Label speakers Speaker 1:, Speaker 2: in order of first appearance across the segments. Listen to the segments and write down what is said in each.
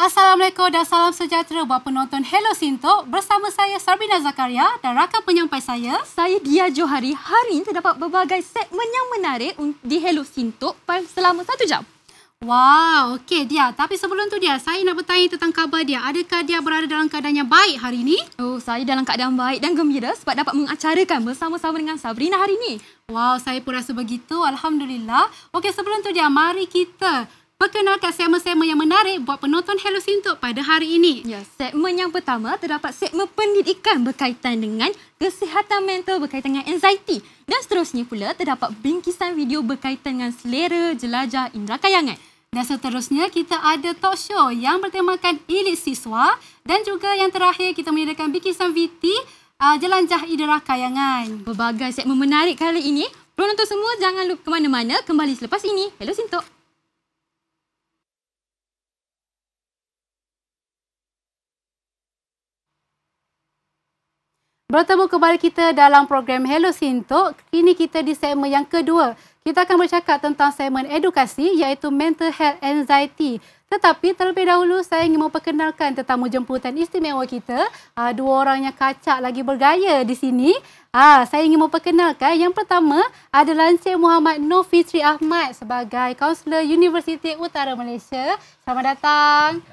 Speaker 1: Assalamualaikum dan salam sejahtera buat penonton Hello Sintok. Bersama saya Sabrina Zakaria dan rakan penyampai saya
Speaker 2: Dia Johari. Hari ini terdapat berbagai segmen yang menarik di Hello Sintok selama 1 jam.
Speaker 1: Wow, okey dia. Tapi sebelum tu dia, saya nak bertanya tentang khabar dia. Adakah dia berada dalam keadaan yang baik hari ini?
Speaker 2: Oh, saya dalam keadaan baik dan gembira sebab dapat mengacarakan bersama-sama dengan Sabrina hari ini.
Speaker 1: Wow, saya pun rasa begitu. Alhamdulillah. Okey, sebelum tu dia, mari kita perkenalkan segmen-segmen yang menarik buat penonton Hello Sintok pada hari ini.
Speaker 2: Ya, segmen yang pertama terdapat segmen pendidikan berkaitan dengan kesihatan mental berkaitan dengan anxiety. Dan seterusnya pula terdapat bingkisan video berkaitan dengan selera jelajah indera kayangan.
Speaker 1: Dan seterusnya kita ada talk show yang bertemakan elit siswa. Dan juga yang terakhir kita menyediakan bingkisan VT jelajah indera kayangan.
Speaker 2: Berbagai segmen menarik kali ini. Penonton semua jangan lupa ke mana-mana. Kembali selepas ini. Hello Sintok.
Speaker 1: Bertemu kembali kita dalam program Hello Sintok. Kini kita di segmen yang kedua. Kita akan bercakap tentang segmen edukasi iaitu mental health anxiety. Tetapi terlebih dahulu saya ingin memperkenalkan tetamu jemputan istimewa kita. Dua orang yang kacak lagi bergaya di sini. Saya ingin memperkenalkan yang pertama adalah Encik Muhammad Nur Fitri Ahmad sebagai kaunselor Universiti Utara Malaysia. Selamat datang.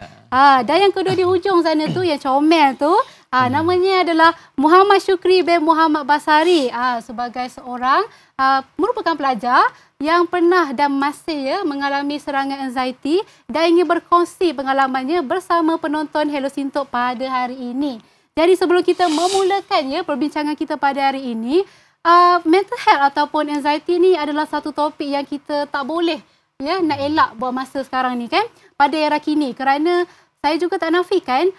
Speaker 1: Dan yang kedua di hujung sana tu yang comel tu. Namanya adalah Muhammad Syukri bin Muhammad Basari sebagai seorang merupakan pelajar yang pernah dan masih mengalami serangan anxiety dan ingin berkongsi pengalamannya bersama penonton Hello Sintok pada hari ini. Jadi sebelum kita memulakan perbincangan kita pada hari ini, mental health ataupun anxiety ni adalah satu topik yang kita tak boleh nak elak buat masa sekarang ni kan, pada era kini, kerana saya juga tak nafikan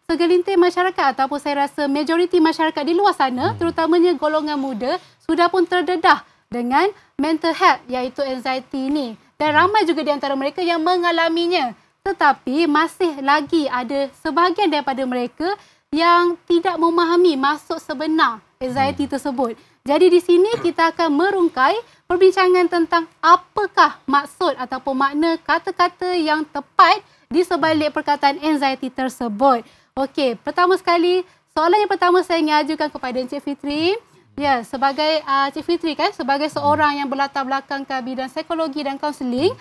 Speaker 1: segelintir masyarakat ataupun saya rasa majoriti masyarakat di luar sana, terutamanya golongan muda, sudah pun terdedah dengan mental health iaitu anxiety ini. Dan ramai juga di antara mereka yang mengalaminya. Tetapi masih lagi ada sebahagian daripada mereka yang tidak memahami maksud sebenar anxiety tersebut. Jadi di sini kita akan merungkai perbincangan tentang apakah maksud ataupun makna kata-kata yang tepat di sebalik perkataan anxiety tersebut. Okey, pertama sekali, soalan yang pertama saya ingin ajukan kepada Encik Fitri. Ya, sebagai Encik Fitri kan, sebagai seorang yang berlatar belakangkan bidang psikologi dan kaunseling,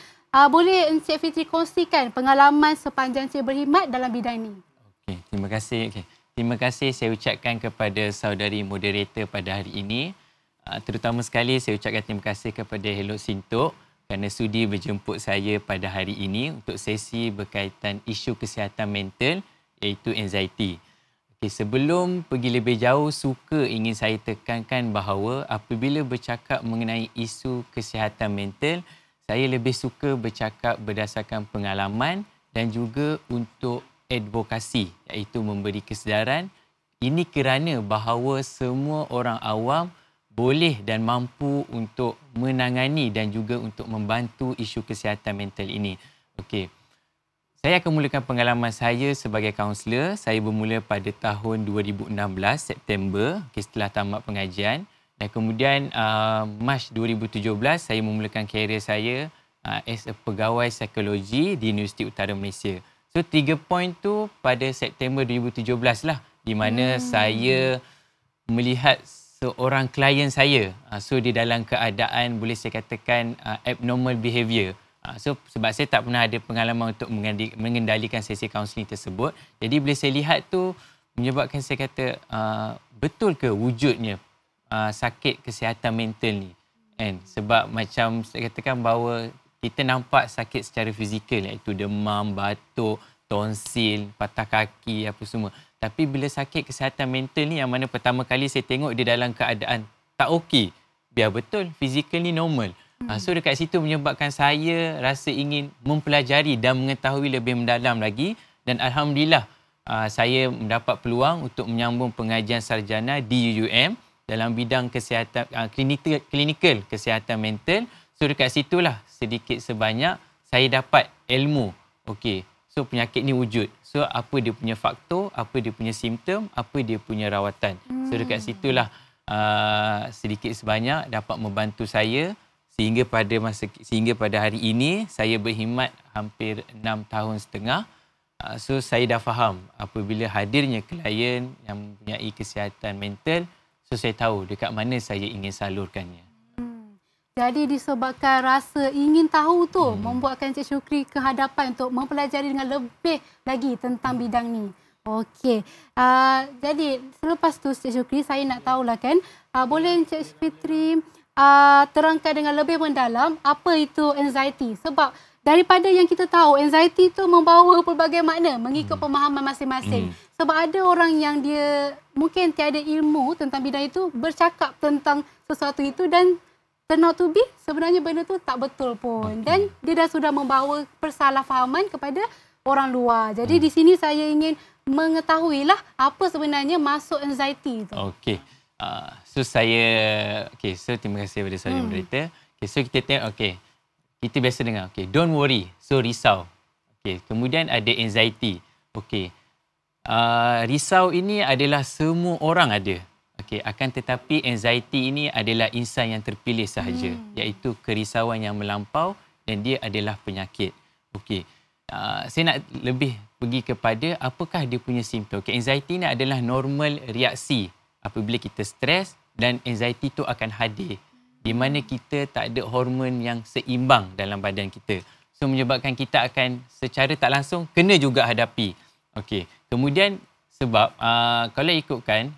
Speaker 1: boleh Encik Fitri kongsikan pengalaman sepanjang Encik berkhidmat dalam bidang ini?
Speaker 3: Okey, terima kasih. Terima kasih saya ucapkan kepada saudari moderator pada hari ini. Terutama sekali saya ucapkan terima kasih kepada Hello Sintok kerana sudi berjemput saya pada hari ini untuk sesi berkaitan isu kesihatan mental iaitu anxiety. Okay, sebelum pergi lebih jauh, ingin saya tekankan bahawa apabila bercakap mengenai isu kesihatan mental, saya lebih suka bercakap berdasarkan pengalaman dan juga untuk advokasi, iaitu memberi kesedaran. Ini kerana bahawa semua orang awam boleh dan mampu untuk menangani dan juga untuk membantu isu kesihatan mental ini. Okey. Saya akan mulakan pengalaman saya sebagai kaunselor. Saya bermula pada tahun 2016, September, setelah tamat pengajian. Dan kemudian Mac 2017, saya memulakan karier saya as a pegawai psikologi di Universiti Utara Malaysia. So 3 point tu pada September 2017 lah, di mana saya melihat seorang klien saya. So dia dalam keadaan boleh saya katakan abnormal behaviour. So sebab saya tak pernah ada pengalaman untuk mengendalikan sesi kaunseling tersebut. Jadi bila saya lihat tu menyebabkan saya kata betul ke wujudnya sakit kesihatan mental ni? And sebab macam saya katakan bahawa kita nampak sakit secara fizikal iaitu demam, batuk, tonsil, patah kaki apa semua. Tapi bila sakit kesihatan mental ni yang mana pertama kali saya tengok dia dalam keadaan tak okey. Biar betul fizikal ni normal. So dekat situ menyebabkan saya rasa ingin mempelajari dan mengetahui lebih mendalam lagi. Dan Alhamdulillah saya mendapat peluang untuk menyambung pengajian sarjana di UUM dalam bidang kesihatan klinikal kesihatan mental. So dekat situlah sedikit sebanyak saya dapat ilmu. Okey, so penyakit ni wujud. So apa dia punya faktor, apa dia punya simptom, apa dia punya rawatan. So dekat situlah sedikit sebanyak dapat membantu saya sehingga pada hari ini saya berkhidmat hampir 6 tahun setengah So saya dah faham apabila hadirnya klien yang mempunyai kesihatan mental, so saya tahu dekat mana saya ingin salurkannya.
Speaker 1: Jadi disebabkan rasa ingin tahu tu membuatkan Cik Syukri ke hadapan untuk mempelajari dengan lebih lagi tentang bidang ni. Okey. Jadi selepas tu Cik Syukri, saya nak tahulah kan, boleh Cik Fitri terangkan dengan lebih mendalam apa itu anxiety. Sebab daripada yang kita tahu, anxiety tu membawa pelbagai makna mengikut pemahaman masing-masing. Sebab ada orang yang dia mungkin tiada ilmu tentang bidang itu, bercakap tentang sesuatu itu dan turn out to be sebenarnya benda tu tak betul pun. Dan dia dah sudah membawa persalahfahaman kepada orang luar. Jadi di sini saya ingin mengetahuilah apa sebenarnya masuk anxiety tu.
Speaker 3: Okey. So terima kasih kepada saudara moderator. So kita tengok, kita biasa dengar, don't worry, so risau. Kemudian ada anxiety. Risau ini adalah semua orang ada. Akan tetapi anxiety ini adalah insan yang terpilih sahaja, iaitu kerisauan yang melampau dan dia adalah penyakit. Saya nak lebih pergi kepada apakah dia punya simptom. Anxiety ini adalah normal reaksi apabila kita stres dan anxiety itu akan hadir di mana kita tak ada hormon yang seimbang dalam badan kita. So menyebabkan kita akan secara tak langsung kena juga hadapi. Kemudian sebab kalau ikutkan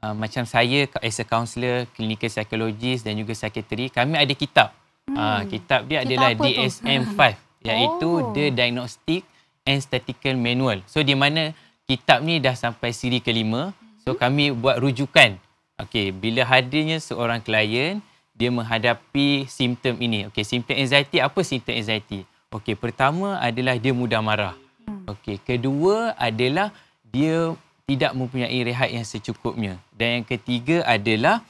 Speaker 3: macam saya as a counsellor, clinical psychologist dan juga psikiatri, kami ada kitab. Kitab dia adalah DSM-5 iaitu The Diagnostic and Statistical Manual. So di mana kitab ni dah sampai siri ke-5. So kami buat rujukan. Bila hadirnya seorang klien dia menghadapi simptom ini. Simptom anxiety, apa simptom anxiety? Pertama adalah dia mudah marah. Kedua adalah dia tidak mempunyai rehat yang secukupnya. Dan yang ketiga adalah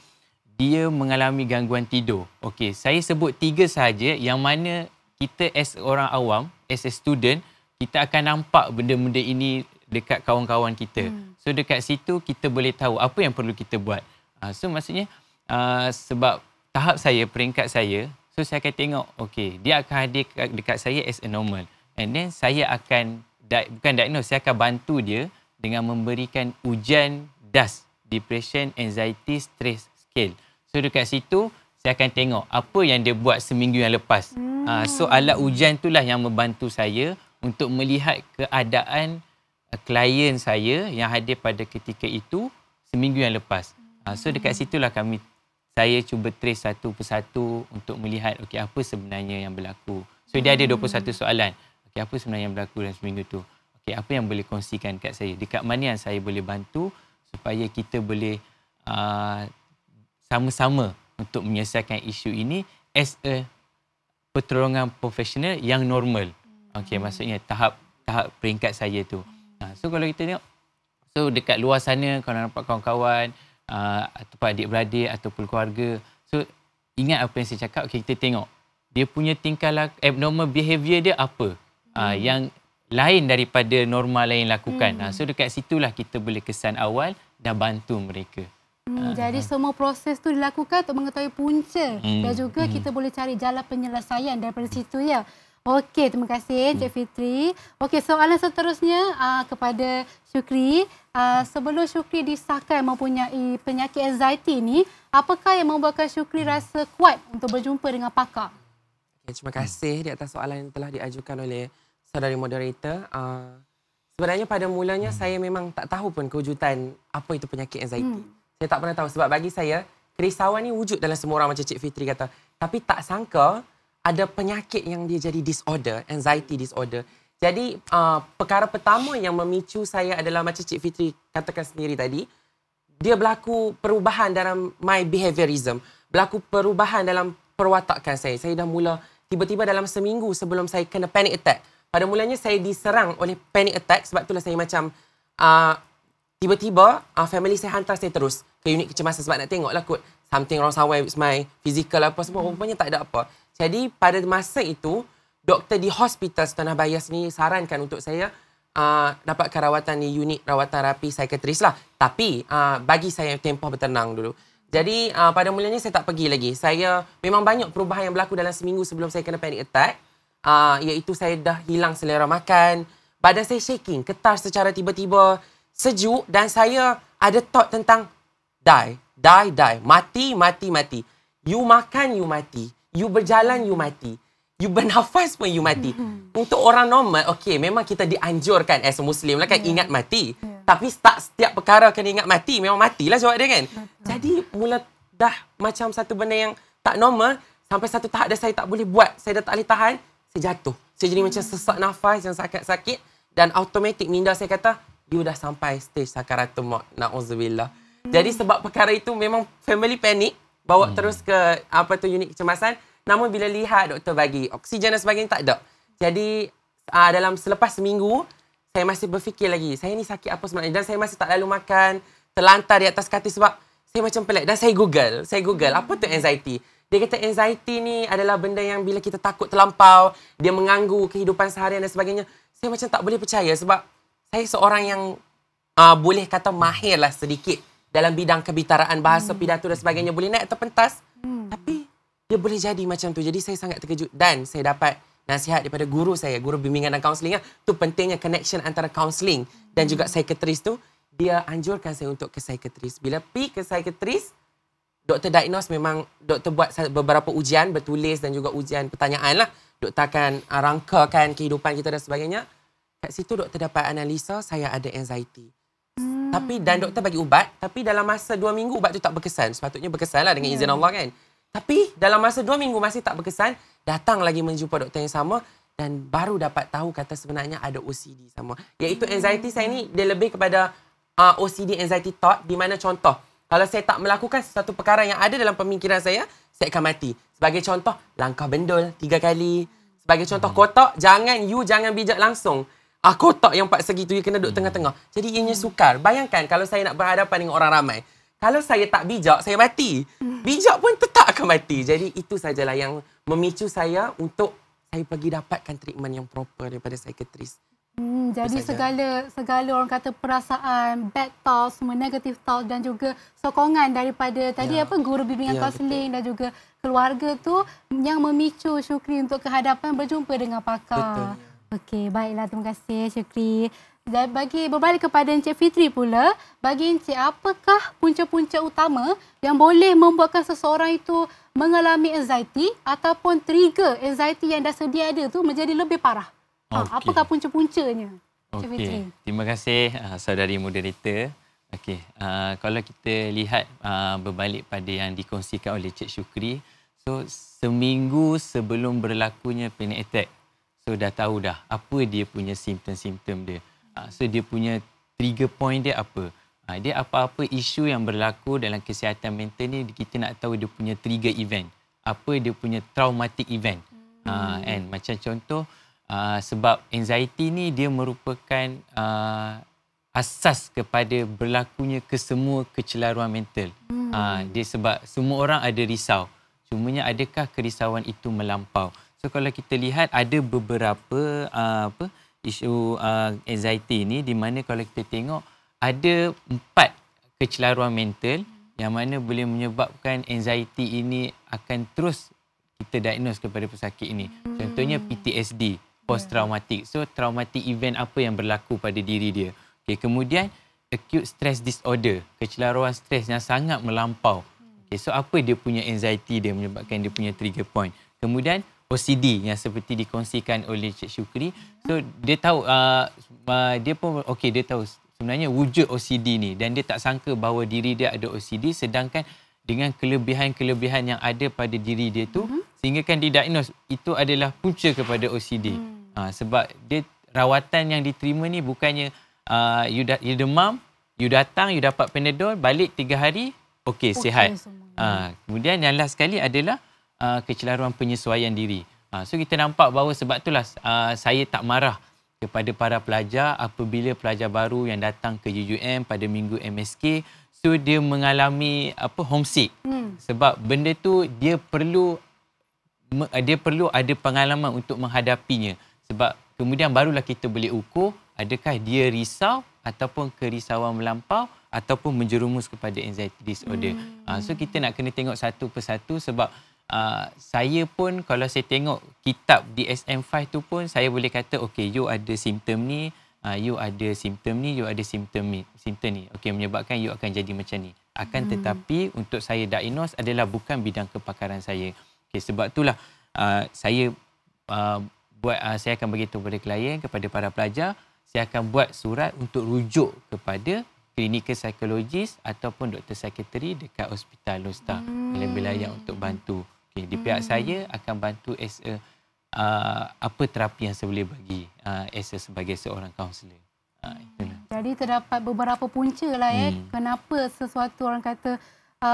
Speaker 3: dia mengalami gangguan tidur. Saya sebut 3 sahaja yang mana kita as orang awam, as a student, kita akan nampak benda-benda ini dekat kawan-kawan kita. So dekat situ kita boleh tahu apa yang perlu kita buat. So maksudnya sebab tahap saya, peringkat saya, so saya akan tengok, dia akan hadir dekat saya as a normal. And then saya akan, bukan diagnose, saya akan bantu dia dengan memberikan ujian DAS, Depression, Anxiety, Stress Scale. So dekat situ, saya akan tengok apa yang dia buat seminggu yang lepas. So alat ujian itulah yang membantu saya untuk melihat keadaan klien saya yang hadir pada ketika itu seminggu yang lepas. So dekat situlah saya cuba trace satu persatu untuk melihat apa sebenarnya yang berlaku. So dia ada 21 soalan. Apa sebenarnya yang berlaku dalam seminggu tu? Apa yang boleh kongsikan kat saya? Dekat mana yang saya boleh bantu supaya kita boleh sama-sama untuk menyelesaikan isu ini as a pertolongan profesional yang normal. Maksudnya tahap peringkat saya tu. So kalau kita tengok, so dekat luar sana kalau nampak kawan-kawan ataupun adik-beradik ataupun keluarga, so ingat apa yang saya cakap, kita tengok dia punya tingkah abnormal behavior dia apa yang lain daripada normal lain lakukan. So dekat situlah kita boleh kesan awal dan bantu mereka.
Speaker 1: Jadi semua proses tu dilakukan untuk mengetahui punca dan juga kita boleh cari jalan penyelesaian daripada situ ya. Terima kasih Cik Fitri. Soalan seterusnya kepada Syukri. Sebelum Syukri disahkan mempunyai penyakit anxiety ni, apakah yang membuatkan Syukri rasa kuat untuk berjumpa dengan pakar?
Speaker 4: Terima kasih di atas soalan yang telah diajukan oleh saudari moderator. Sebenarnya pada mulanya saya memang tak tahu pun kewujudan apa itu penyakit anxiety. Saya tak pernah tahu sebab bagi saya kerisauan ni wujud dalam semua orang macam Cik Fitri kata. Tapi tak sangka ada penyakit yang dia jadi disorder, anxiety disorder. Jadi perkara pertama yang memicu saya adalah macam Cik Fitri katakan sendiri tadi, dia berlaku perubahan dalam my behaviorism, berlaku perubahan dalam perwatakan saya. Saya dah mula tiba-tiba dalam seminggu sebelum saya kena panic attack. Pada mulanya saya diserang oleh panic attack sebab itulah saya macam tiba-tiba family saya hantar saya terus ke unit kecemasan sebab nak tengoklah kot something wrong somewhere with my physical apa semua. Rupanya tak ada apa. Jadi pada masa itu doktor di hospital Tanah Bayas ni sarankan untuk saya dapatkan rawatan di unit rawatan rapi psikiatris lah. Tapi bagi saya tempoh bertenang dulu. Jadi pada mulanya saya tak pergi lagi. Saya memang banyak perubahan yang berlaku dalam seminggu sebelum saya kena panic attack. iaitu saya dah hilang selera makan, badan saya shaking, getar secara tiba-tiba, sejuk dan saya ada thought tentang die, mati. You makan, you mati. You berjalan, you mati. You bernafas pun you mati. Untuk orang normal, okey, memang kita dianjurkan as a Muslim lah kan, ingat mati. Tapi tak setiap perkara kena ingat mati, memang matilah jawab dia kan. Jadi mula dah macam satu benda yang tak normal, sampai satu tahap dah saya tak boleh buat, saya dah tak boleh tahan, saya jatuh. Saya jadi macam sesak nafas yang sakit-sakit dan automatik minda saya kata, you dah sampai stage sakaratul maut. Na'udzubillah. Jadi sebab perkara itu memang family panic, bawa terus ke unit kecemasan. Namun bila lihat doktor bagi oksigen dan sebagainya, tak ada. Jadi dalam selepas seminggu, saya masih berfikir lagi, saya ni sakit apa sebenarnya. Dan saya masih tak lalu makan, terlantar di atas katil sebab saya macam pelik. Dan saya Google, apa tu anxiety? Dia kata anxiety ni adalah benda yang bila kita takut terlampau, dia mengganggu kehidupan seharian dan sebagainya. Saya macam tak boleh percaya sebab saya seorang yang boleh kata mahir lah sedikit dalam bidang kebitaraan, bahasa pidato dan sebagainya. Boleh naik atau pentas. Tapi dia boleh jadi macam tu. Jadi saya sangat terkejut. Dan saya dapat nasihat daripada guru saya, guru bimbingan dan kaunseling. Tu pentingnya connection antara kaunseling dan juga psikiatris tu. Dia anjurkan saya untuk ke psikiatris. Bila pergi ke psikiatris, doktor diagnose, memang doktor buat beberapa ujian bertulis dan juga ujian pertanyaan lah. Doktor akan rangkakan kehidupan kita dan sebagainya. Kat situ doktor dapat analisa saya ada anxiety. Dan doktor bagi ubat, tapi dalam masa 2 minggu ubat tu tak berkesan. Sepatutnya berkesan lah dengan izin Allah kan. Tapi dalam masa 2 minggu masih tak berkesan, datang lagi menjumpa doktor yang sama dan baru dapat tahu kata sebenarnya ada OCD sama. Iaitu anxiety saya ni dia lebih kepada OCD anxiety thought, di mana contoh, kalau saya tak melakukan sesuatu perkara yang ada dalam pemikiran saya akan mati. Sebagai contoh, langkah bendul 3 kali. Sebagai contoh kotak, jangan bijak langsung. Kotak yang 4 segi tu, you kena duduk tengah-tengah. Jadi ianya sukar. Bayangkan kalau saya nak berhadapan dengan orang ramai. Kalau saya tak bijak, saya mati. Bijak pun tetap akan mati. Jadi itu sajalah yang memicu saya untuk saya pergi dapatkan treatment yang proper daripada psikiatris.
Speaker 1: Jadi segala orang kata perasaan, bad thoughts, semua negative thoughts dan juga sokongan daripada tadi guru bimbingan kaunseling dan juga keluarga tu yang memicu Syukri untuk kehadapan berjumpa dengan pakar.
Speaker 4: Betul.
Speaker 1: Okey, baiklah, terima kasih Syukri. Dan bagi berbalik kepada Encik Fitri pula, bagi Encik, apakah punca-punca utama yang boleh membuatkan seseorang itu mengalami anxiety ataupun trigger anxiety yang dah sedia ada tu menjadi lebih parah? Apakah punca-puncanya?
Speaker 3: Okey, terima kasih saudari moderator. Okey, kalau kita lihat berbalik pada yang dikongsikan oleh Cik Syukri, so seminggu sebelum berlakunya panic attack, so dah tahu dah apa dia punya simptom-simptom dia. So dia punya trigger point dia apa? Dia apa-apa isu yang berlaku dalam kesihatan mental ni, kita nak tahu dia punya trigger event. Apa dia punya traumatic event. And macam contoh, sebab anxiety ni dia merupakan asas kepada berlakunya kesemua kecelaruan mental. Dia sebab semua orang ada risau. Cumanya adakah kerisauan itu melampau? So kalau kita lihat ada beberapa isu anxiety ni, di mana kalau kita tengok ada 4 kecelaruan mental yang mana boleh menyebabkan anxiety ini akan terus kita diagnose kepada pesakit ini. Contohnya PTSD, post traumatic. So traumatic event apa yang berlaku pada diri dia. Okay, kemudian acute stress disorder, kecelaruan stres yang sangat melampau. Okay, so apa dia punya anxiety dia menyebabkan dia punya trigger point. Kemudian OCD yang seperti dikongsikan oleh Cik Syukri. So dia tahu dia tahu sebenarnya wujud OCD ni dan dia tak sangka bahawa diri dia ada OCD, sedangkan dengan kelebihan-kelebihan yang ada pada diri dia tu sehingga kan didiagnose itu adalah punca kepada OCD. Sebab dia rawatan yang diterima ni bukannya you demam, you datang, you dapat Panadol, balik 3 hari okey sihat. Kemudian yang last sekali adalah kecelaruan penyesuaian diri. So kita nampak bahawa sebab itulah saya tak marah kepada para pelajar apabila pelajar baru yang datang ke UUM pada minggu MSK, so dia mengalami homesick. Sebab benda tu dia perlu ada pengalaman untuk menghadapinya. Sebab kemudian barulah kita boleh ukur adakah dia risau ataupun kerisauan melampau ataupun menjerumus kepada anxiety disorder. So kita nak kena tengok satu persatu sebab saya pun kalau saya tengok kitab DSM-5 tu pun saya boleh kata okey, you ada simptom ni, you ada simptom ni, you ada simptom ni. Okey, menyebabkan you akan jadi macam ni. Akan tetapi untuk saya diagnose adalah bukan bidang kepakaran saya. Okey, sebab itulah saya saya akan beritahu kepada klien, kepada para pelajar, saya akan buat surat untuk rujuk kepada clinical psychologist ataupun doktor psikiatri dekat Hospital Lone lebih layak untuk bantu. Okay, di pihak saya akan bantu as a, apa terapi yang saya boleh bagi sebagai seorang kaunselor.
Speaker 1: Jadi terdapat beberapa punca lah kenapa sesuatu orang kata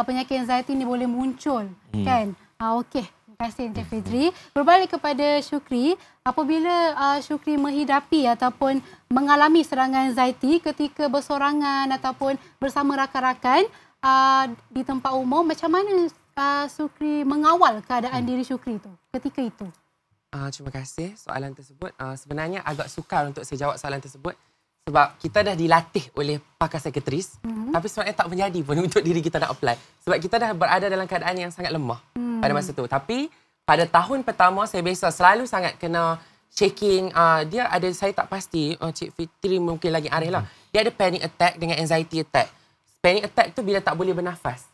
Speaker 1: penyakit anxiety ni boleh muncul kan. Okey. Terima kasih Encik Fitri. Berbalik kepada Syukri, apabila Syukri menghidapi ataupun mengalami serangan anxiety ketika bersorangan ataupun bersama rakan-rakan di tempat umum, macam mana Syukri mengawal keadaan diri Syukri tu ketika itu?
Speaker 4: Terima kasih soalan tersebut. Sebenarnya agak sukar untuk saya jawab soalan tersebut sebab kita dah dilatih oleh pakar psikiatris, tapi sebenarnya tak menjadi pun untuk diri kita nak apply. Sebab kita dah berada dalam keadaan yang sangat lemah pada masa tu. Tapi pada tahun pertama saya biasa selalu sangat kena shaking. Dia ada, saya tak pasti, Cik Fitri mungkin lagi arif lah. Dia ada panic attack dengan anxiety attack. Panic attack tu bila tak boleh bernafas.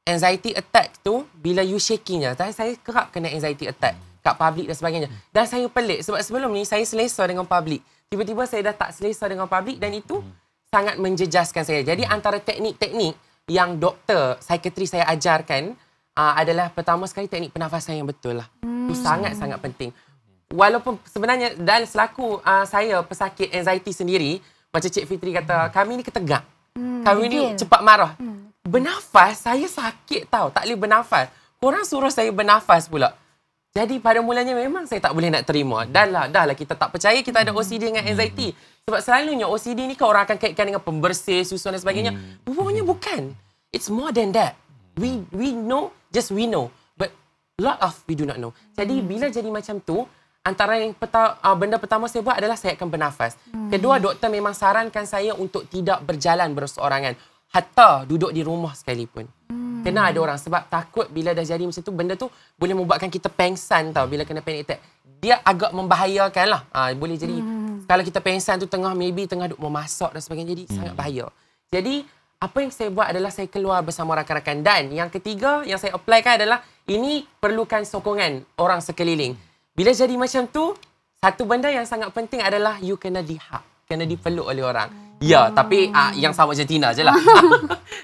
Speaker 4: Anxiety attack tu bila you shaking je. Saya kerap kena anxiety attack kat public dan sebagainya. Dan saya pelik sebab sebelum ni saya selesa dengan public. Tiba-tiba saya dah tak selesa dengan public dan itu sangat menjejaskan saya. Jadi antara teknik-teknik yang doktor psikiatri saya ajarkan adalah pertama sekali teknik pernafasan yang betul lah. Itu sangat-sangat penting. Walaupun sebenarnya dan selaku saya pesakit anxiety sendiri, macam Cik Fitri kata, kami ni ketegak. Kami ni cepat marah. Bernafas, saya sakit tau. Tak boleh bernafas. Korang suruh saya bernafas pula. Jadi pada mulanya memang saya tak boleh nak terima. Dah lah kita tak percaya kita ada OCD dengan anxiety. Sebab selalunya OCD ni kan orang akan kaitkan dengan pembersih, susun dan sebagainya. Rupanya bukan. It's more than that. We know, just we know. But lot of we do not know. Jadi bila jadi macam tu, antara yang benda pertama saya buat adalah saya akan bernafas. Kedua, doktor memang sarankan saya untuk tidak berjalan berseorangan. Hatta duduk di rumah sekalipun. Kena ada orang sebab takut bila dah jadi macam tu, benda tu boleh membuatkan kita pengsan tau bila kena panic attack. Dia agak membahayakan lah. Boleh jadi kalau kita pengsan tu tengah duduk memasak dan sebagainya, jadi sangat bahaya. Jadi apa yang saya buat adalah saya keluar bersama rakan-rakan. Dan yang ketiga yang saya applykan adalah ini perlukan sokongan orang sekeliling. Bila jadi macam tu, satu benda yang sangat penting adalah you kena dihak, kena dipeluk oleh orang. Ya, tapi yang sama macam Tina je lah.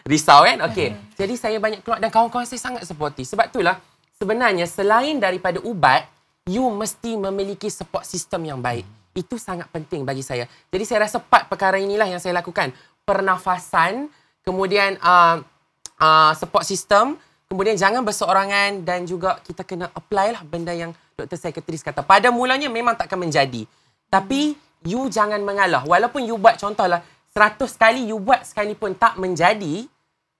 Speaker 4: Risau kan? Okey. Jadi saya banyak keluar dan kawan-kawan saya sangat supportive. Sebab itulah sebenarnya selain daripada ubat, you mesti memiliki support system yang baik. Itu sangat penting bagi saya. Jadi saya rasa 4 perkara inilah yang saya lakukan. Pernafasan, kemudian support system, kemudian jangan berseorangan dan juga kita kena apply lah benda yang doktor psikiatris kata. Pada mulanya memang takkan menjadi. Tapi you jangan mengalah. Walaupun you buat contohlah 100 kali you buat sekalipun tak menjadi,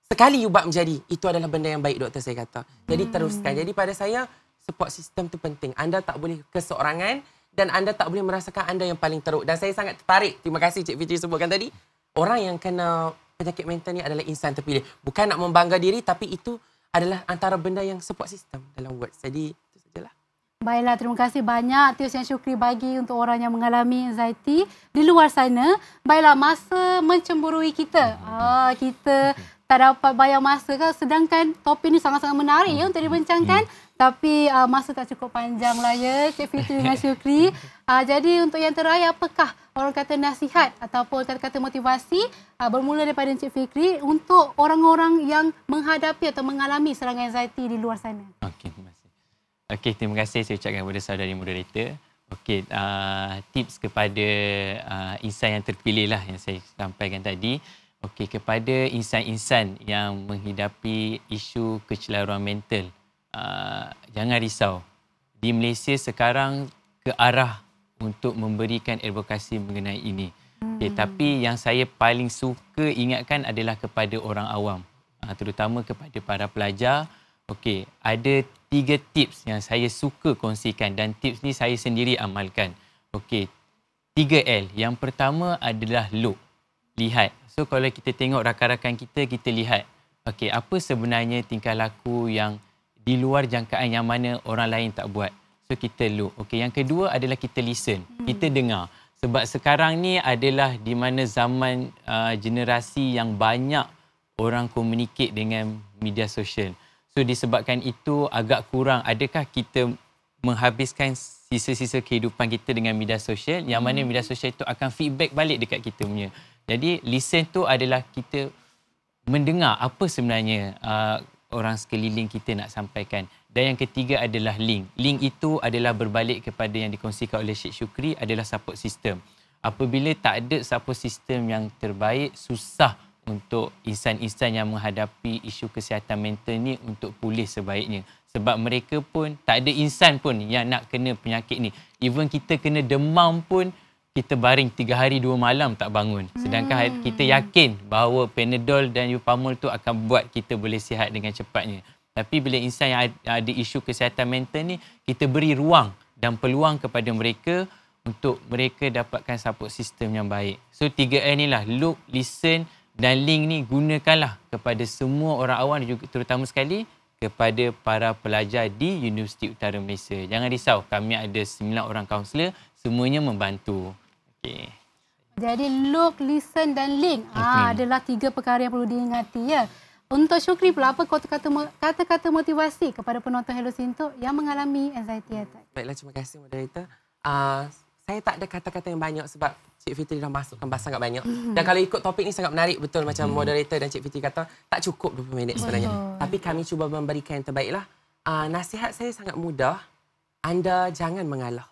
Speaker 4: sekali you buat menjadi, itu adalah benda yang baik doktor saya kata. Jadi teruskan. Jadi pada saya support system tu penting. Anda tak boleh keseorangan dan anda tak boleh merasakan anda yang paling teruk. Dan saya sangat tertarik. Terima kasih Cik Fitri sebutkan tadi. Orang yang kena penyakit mental ni adalah insan terpilih. Bukan nak membangga diri, tapi itu adalah antara benda yang support system dalam words. Jadi itu sajalah.
Speaker 1: Baiklah, terima kasih banyak tips yang Syukri bagi untuk orang yang mengalami anxiety di luar sana. Baiklah, masa mencemburui kita. Kita tak dapat bayar masa kan, sedangkan topik ni sangat-sangat menarik ya untuk dibincangkan. Tapi masa tak cukup panjang lah ya, Cik Fitri dengan Syukri. Jadi untuk yang terakhir, apakah orang kata nasihat ataupun kata-kata motivasi bermula daripada Cik Fitri untuk orang-orang yang menghadapi atau mengalami serangan anxiety di luar sana?
Speaker 3: Okey, terima kasih. Okey, terima kasih saya ucapkan kepada saudari moderator. Okey, tips kepada insan yang terpilih lah yang saya sampaikan tadi. Okey, kepada insan-insan yang menghidapi isu kecelaruan mental, jangan risau. Di Malaysia sekarang ke arah untuk memberikan advokasi mengenai ini. Okay, tapi yang saya paling suka ingatkan adalah kepada orang awam, terutama kepada para pelajar. Okey, ada 3 tips yang saya suka kongsikan dan tips ni saya sendiri amalkan. Okey, 3L. Yang pertama adalah look, lihat. So kalau kita tengok rakan-rakan kita, kita lihat. Okey, apa sebenarnya tingkah laku yang di luar jangkaan yang mana orang lain tak buat. So kita look. Okey, yang kedua adalah kita listen. Kita dengar. Sebab sekarang ni adalah di mana zaman generasi yang banyak orang communicate dengan media sosial. So disebabkan itu agak kurang. Adakah kita menghabiskan sisa-sisa kehidupan kita dengan media sosial, yang mana media sosial itu akan feedback balik dekat kita punya. Jadi listen tu adalah kita mendengar apa sebenarnya orang sekeliling kita nak sampaikan. Dan yang ketiga adalah link. Link itu adalah berbalik kepada yang dikongsikan oleh Syed Shukri adalah support system. Apabila tak ada support system yang terbaik, susah untuk insan-insan yang menghadapi isu kesihatan mental ni untuk pulih sebaiknya. Sebab mereka pun, tak ada insan pun yang nak kena penyakit ni. Even kita kena demam pun, kita baring 3 hari 2 malam tak bangun. Sedangkan kita yakin bahawa Panadol dan Upamol tu akan buat kita boleh sihat dengan cepatnya. Tapi bila insan yang ada isu kesihatan mental ni, kita beri ruang dan peluang kepada mereka untuk mereka dapatkan support system yang baik. So 3L ni lah, look, listen dan link ni gunakanlah kepada semua orang awam dan juga terutama sekali kepada para pelajar di Universiti Utara Malaysia. Jangan risau, kami ada 9 orang kaunselor, semuanya membantu. Okay.
Speaker 1: Jadi look, listen dan link adalah 3 perkara yang perlu diingati ya. Untuk Shukri pula, apa kata-kata motivasi kepada penonton Hello Sintok yang mengalami anxiety attack?
Speaker 4: Baiklah, terima kasih moderator. Saya tak ada kata-kata yang banyak sebab Cik Fitri dah masukkan bahasa sangat banyak. Dan kalau ikut topik ni sangat menarik betul macam moderator dan Cik Fitri kata, tak cukup 20 minit sebenarnya. Tapi kami cuba memberikan yang terbaiklah. Nasihat saya sangat mudah. Anda jangan mengalah.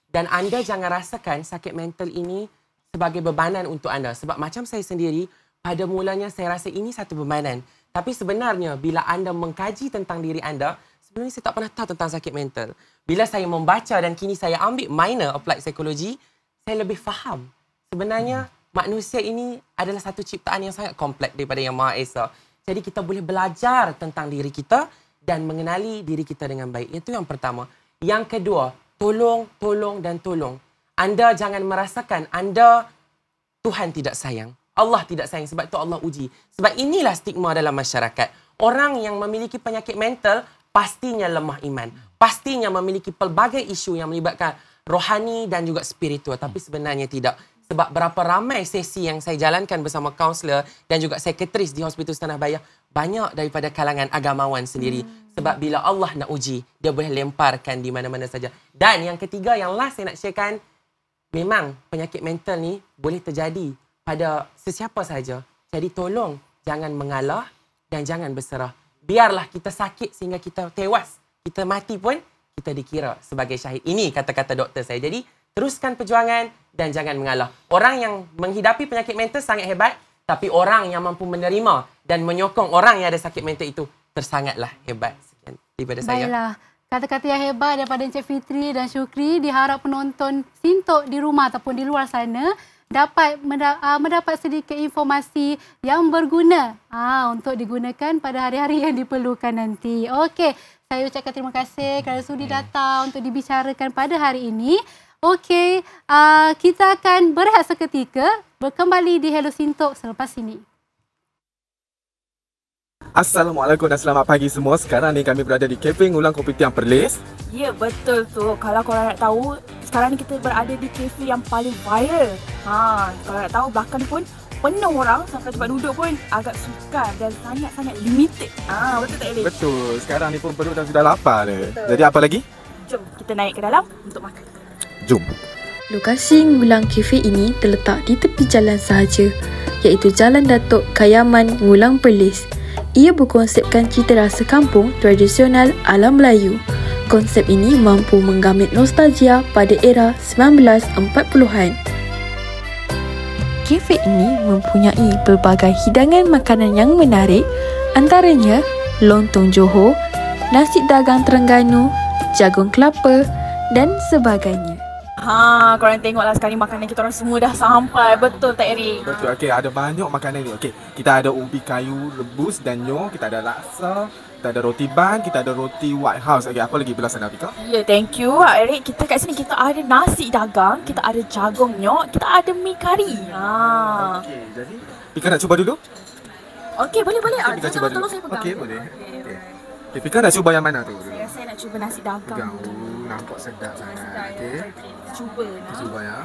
Speaker 4: Dan anda jangan rasakan sakit mental ini sebagai bebanan untuk anda. Sebab macam saya sendiri, pada mulanya saya rasa ini satu bebanan. Tapi sebenarnya bila anda mengkaji tentang diri anda, sebenarnya saya tak pernah tahu tentang sakit mental. Bila saya membaca dan kini saya ambil minor applied psychology, saya lebih faham. Sebenarnya manusia ini adalah satu ciptaan yang sangat kompleks daripada Yang Maha Esa. Jadi kita boleh belajar tentang diri kita dan mengenali diri kita dengan baik. Itu yang pertama. Yang kedua, tolong, tolong dan tolong. Anda jangan merasakan anda Tuhan tidak sayang. Allah tidak sayang, sebab itu Allah uji. Sebab inilah stigma dalam masyarakat. Orang yang memiliki penyakit mental pastinya lemah iman. Pastinya memiliki pelbagai isu yang melibatkan rohani dan juga spiritual. Tapi sebenarnya tidak. Sebab berapa ramai sesi yang saya jalankan bersama kaunselor dan juga sekretaris di Hospital Tanah Bayah, banyak daripada kalangan agamawan sendiri. Sebab bila Allah nak uji, dia boleh lemparkan di mana-mana saja. Dan yang ketiga, yang last saya nak sharekan, memang penyakit mental ni boleh terjadi pada sesiapa sahaja. Jadi tolong jangan mengalah dan jangan berserah. Biarlah kita sakit sehingga kita tewas. Kita mati pun kita dikira sebagai syahid. Ini kata-kata doktor saya. Jadi teruskan perjuangan dan jangan mengalah. Orang yang menghidapi penyakit mental sangat hebat. Tapi orang yang mampu menerima dan menyokong orang yang ada sakit mental itu tersangatlah hebat. Sekian daripada saya.
Speaker 1: Baiklah. Kata-kata yang hebat daripada Encik Fitri dan Shukri, diharap penonton Sintok di rumah ataupun di luar sana dapat mendapat sedikit informasi yang berguna untuk digunakan pada hari-hari yang diperlukan nanti. Okey, saya ucapkan terima kasih kerana sudi datang untuk dibicarakan pada hari ini. Okey, kita akan berehat seketika, berkembali di Hello Sintok selepas ini.
Speaker 5: Assalamualaikum dan selamat pagi semua. Sekarang ni kami berada di Kafe Ngulang Kopitiam Perlis.
Speaker 6: Ya, betul tu. Kalau korang nak tahu, sekarang ni kita berada di kafe yang paling viral. Kalau nak tahu, belakang ni pun penuh orang. Sampai tempat duduk pun agak sukar dan sangat-sangat limited. Betul tak, Elif?
Speaker 5: Betul. Sekarang ni pun perut dah sudah lapar dah. Jadi apa lagi?
Speaker 6: Jom kita naik ke dalam untuk makan.
Speaker 5: Jom.
Speaker 7: Lokasi Ngulang Cafe ini terletak di tepi jalan sahaja, iaitu Jalan Datuk Kayaman, Ngulang Perlis. Ia berkonsepkan cita rasa kampung tradisional ala Melayu. Konsep ini mampu menggamit nostalgia pada era 1940-an. Kafe ini mempunyai pelbagai hidangan makanan yang menarik, antaranya lontong Johor, nasi dagang Terengganu, jagung kelapa dan sebagainya.
Speaker 6: Korang tengoklah sekarang ni makanan kita orang semua dah sampai. Betul tak, Eric?
Speaker 5: Betul. Okey, ada banyak makanan ni. Okey, kita ada ubi kayu rebus dan nyoh, kita ada laksa, kita ada roti ban, kita ada roti White House. Okey, apa lagi belah sana, Pika?
Speaker 6: Ya, thank you, Eric. Kita kat sini kita ada nasi dagang, kita ada jagung nyok, kita ada mi kari.
Speaker 5: Okey, jadi Pika nak cuba dulu?
Speaker 6: Okey, boleh.
Speaker 5: Pika cuba dulu.
Speaker 6: Tolong saya pegang.
Speaker 5: Okey, boleh. Okey, Pika nak cuba yang mana tu?
Speaker 6: Saya nak cuba nasi dagang.
Speaker 5: nampak sedap sangat. Okey.
Speaker 6: Cuba
Speaker 5: Kita
Speaker 6: nak.
Speaker 5: cuba ya.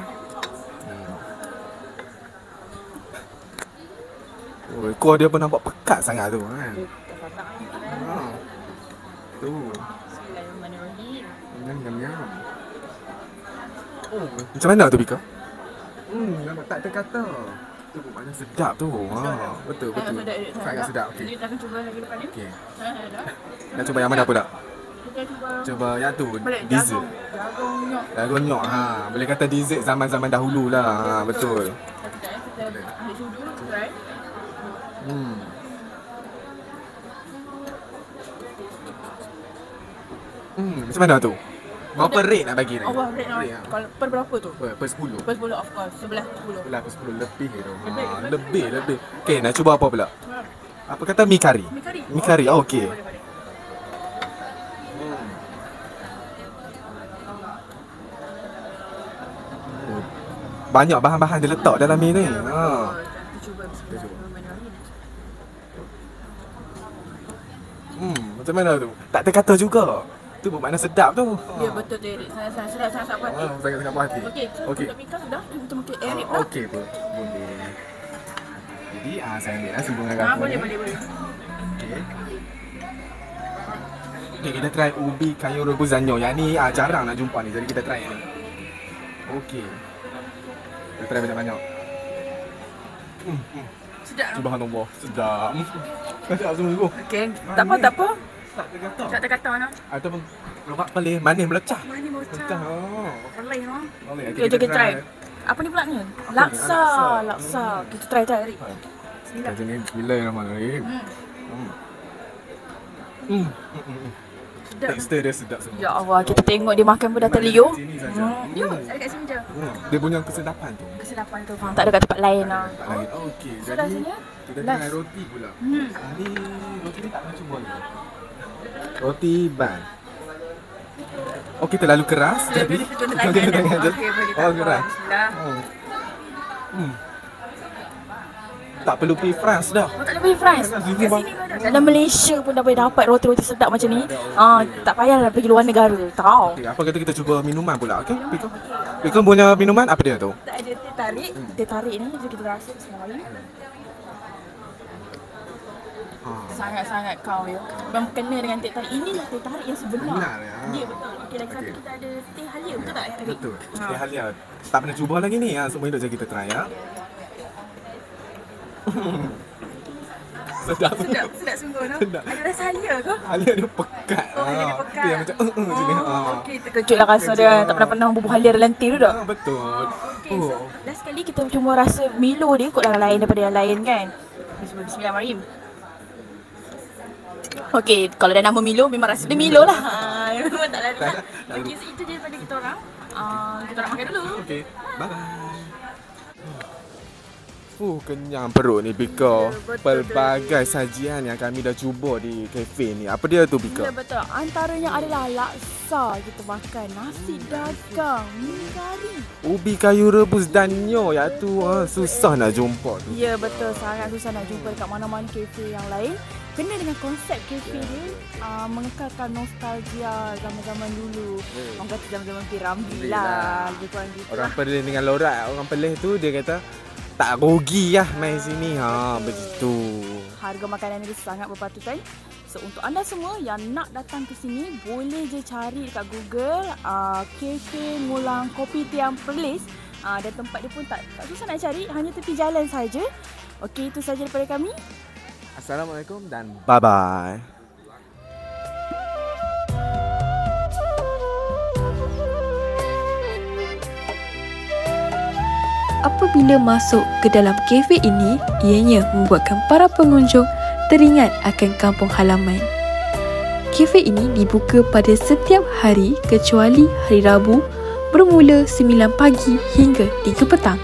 Speaker 5: Oh, ekor dia pun nampak pekat sangat tu kan. Ha. Tu.
Speaker 6: Bismillahirrahmanirrahim.
Speaker 5: Nyam. Oh, macam mana tu Bika? Nampak tak terkata. Tu pun mana sedap tu. Ha, betul. Sangat sedap. Okey.
Speaker 6: Kita akan cuba lagi depan ni.
Speaker 5: Okey.
Speaker 6: Dah.
Speaker 5: Nak cuba yang mana pula?
Speaker 6: Kita cuba
Speaker 5: Cuba yang tu,
Speaker 6: balik
Speaker 5: dessert.
Speaker 6: jagung nyok.
Speaker 5: Jagung nyok. Ha, boleh kata dessert zaman-zaman dahulu lah. Ha, betul.
Speaker 6: Kita ambil sudu dulu, try.
Speaker 5: Macam mana tu? Berapa rate nak bagi ni?
Speaker 6: Oh, rate nak.
Speaker 5: Rate, ha.
Speaker 6: Kalau per berapa tu?
Speaker 5: Per 10.
Speaker 6: Per 10 of course. 11 10.
Speaker 5: Belah per 10 lebih tu. Ha, lebih. Okey, nak cuba apa pula? Apa kata mi kari? Mi kari. Oh, okey. Banyak bahan-bahan dia letak dalam mi ni. Ha.
Speaker 6: Kita cuba bismillahirrahmanirrahim.
Speaker 5: Macam mana tu? Tak terkata juga. Tu bermakna sedap tu.
Speaker 6: Ya betul tu Eric. Sangat puas hati.
Speaker 5: Sangat puas hati.
Speaker 6: Okey,
Speaker 5: Okey.
Speaker 6: untuk Mika sudah. Kita makan Eric dah.
Speaker 5: Okey pun. Boleh. Jadi saya ambil lah sumber dengan aku.
Speaker 6: Boleh.
Speaker 5: Okey. Okey, kita try ubi kayu rebus zanyo. Yang ni jarang nak jumpa ni. Jadi kita try ni. Okey. Kita try banyak-banyak.
Speaker 6: Sedap.
Speaker 5: Subhanallah. Sedap. Sedap sungguh.
Speaker 6: Okey, tak apa.
Speaker 5: Tak terkata.
Speaker 6: Tak terkata mana.
Speaker 5: Ataupun lemak pelih, manis melecah.
Speaker 6: Manis bocah.
Speaker 5: Melecah. Oh.
Speaker 6: Boleh no.
Speaker 5: Boleh.
Speaker 6: Okey, kita try. Apa ni pula ni? Laksa. Kita try Eric. Bismillah.
Speaker 5: Macam ni, bismillahirrahmanirrahim.
Speaker 6: Sedap.
Speaker 5: Tekstur dia sedap semua.
Speaker 6: Ya Allah, kita tengok dia makan pun dah terliur.
Speaker 5: Sini saja.
Speaker 6: Yuk, saya kat sini je.
Speaker 5: Dia punya kesedapan tu.
Speaker 6: Kesedapan tu faham. Tak ada kat tempat lain lah.
Speaker 5: Tempat lain. Oh, okey.
Speaker 6: Sudah
Speaker 5: Jadi
Speaker 6: sini.
Speaker 5: kita
Speaker 6: Last.
Speaker 5: try roti pula. Ni roti ni tak pernah cuba ni. Roti ban. Okey, terlalu keras. Jadi
Speaker 6: kita try kan? Okey, boleh.
Speaker 5: Oh, keras.
Speaker 6: Bismillah.
Speaker 5: Tak perlu pergi France dah.
Speaker 6: Oh, tak ada pergi France. Kat
Speaker 5: Sini,
Speaker 6: sini
Speaker 5: bang.
Speaker 6: pun ada. Dalam Malaysia pun dah boleh dapat roti-roti sedap macam ni. Tak payahlah pergi luar negara. Tahu.
Speaker 5: Okey, apa kata kita cuba minuman pula, okey? Pika punya minuman apa dia tu?
Speaker 6: Tak ada teh tarik. Teh tarik ni jom kita rasa bismillahirrahmanirrahim. Sangat-sangat kau ya. Memang kena dengan teh tarik. Inilah teh tarik yang sebenar.
Speaker 5: Benar, ya.
Speaker 6: Ya betul. Okey, lagi satu kita ada teh halia. Betul tak Eric?
Speaker 5: Betul. Teh halia. Tak pernah cuba lagi ni. Semua hidup je kita try ya. Sedap.
Speaker 6: Sedap sungguh no.
Speaker 5: Sedap.
Speaker 6: Ada rasa halia ke?
Speaker 5: Halia dia pekat.
Speaker 6: Oh, halia dia pekat.
Speaker 5: Dia macam macam ni.
Speaker 6: Okey, terkejutlah rasa dia. Tak pernah bubuh halia dalam teh tu dah.
Speaker 5: Betul.
Speaker 6: Okey, so last kali kita cuma rasa Milo dia kot lain daripada yang lain kan. Bismillahirrahmanirrahim. Okey, kalau dah nama Milo memang rasa dia Milo lah. Memang tak lain lah. Okey, so itu je daripada kita orang. Kita orang makan dulu.
Speaker 5: Okey. Bye-bye. Kenyang perut ni Bika. Pelbagai sajian yang kami dah cuba di kafe ni. Apa dia tu Bika?
Speaker 6: Ya betul. Antaranya adalah laksa kita makan, nasi dagang, mi kari.
Speaker 5: Ubi kayu rebus dan nyo. Ya tu susah nak jumpa tu.
Speaker 6: Ya betul, sangat susah nak jumpa dekat mana-mana kafe yang lain. Kena dengan konsep kafe dia mengekalkan nostalgia zaman-zaman dulu. Orang kata zaman-zaman Piramli lah. Lebih kurang gitu
Speaker 5: Orang
Speaker 6: lah.
Speaker 5: Perlis dengan lorat. Orang Perlis tu dia kata tak rugi lah main sini. Begitu.
Speaker 6: Harga makanan ni sangat berpatutan. So untuk anda semua yang nak datang ke sini, boleh je cari dekat Google Kafe Ngulang Kopi Tiam Perlis. Dan tempat dia pun tak susah nak cari, hanya tepi jalan saja. Okey, itu saja daripada kami.
Speaker 5: Assalamualaikum dan bye-bye.
Speaker 7: Apabila masuk ke dalam kafe ini, ianya membuatkan para pengunjung teringat akan kampung halaman. Kafe ini dibuka pada setiap hari kecuali hari Rabu bermula 9 pagi hingga 3 petang.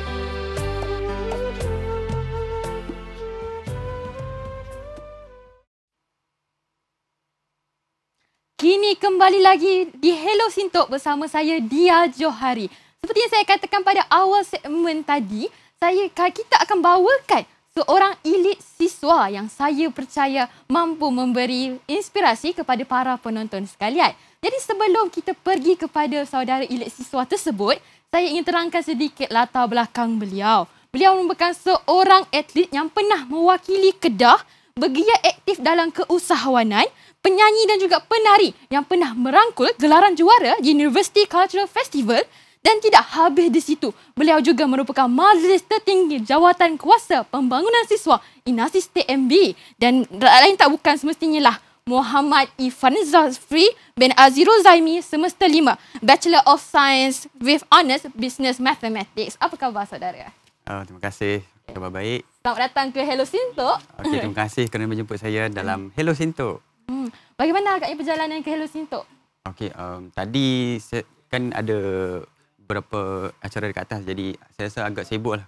Speaker 2: Kini kembali lagi di Hello Sintok bersama saya Dia Johari. Seperti yang saya katakan pada awal segmen tadi, kita akan bawakan seorang elit siswa yang saya percaya mampu memberi inspirasi kepada para penonton sekalian. Jadi sebelum kita pergi kepada saudara elit siswa tersebut, saya ingin terangkan sedikit latar belakang beliau. Beliau merupakan seorang atlet yang pernah mewakili Kedah, bergiat aktif dalam keusahawanan, penyanyi dan juga penari yang pernah merangkul gelaran juara University Cultural Festival. Dan tidak habis di situ, beliau juga merupakan majlis tertinggi jawatan kuasa pembangunan siswa INASIS TMB. Dan lain tak bukan semestinya lah Muhammad Ifan Zafri bin Azirul Zaimi, semester 5, Bachelor of Science with Honours Business Mathematics. Apa khabar saudara?
Speaker 8: Terima kasih, khabar baik.
Speaker 2: Selamat datang ke Hello Sintok.
Speaker 8: Okey, terima kasih kerana menjemput saya dalam Hello Sintok.
Speaker 2: Bagaimana agaknya perjalanan ke Hello Sintok?
Speaker 8: Okey, tadi kan ada beberapa acara dekat atas, jadi saya rasa agak sibuk lah.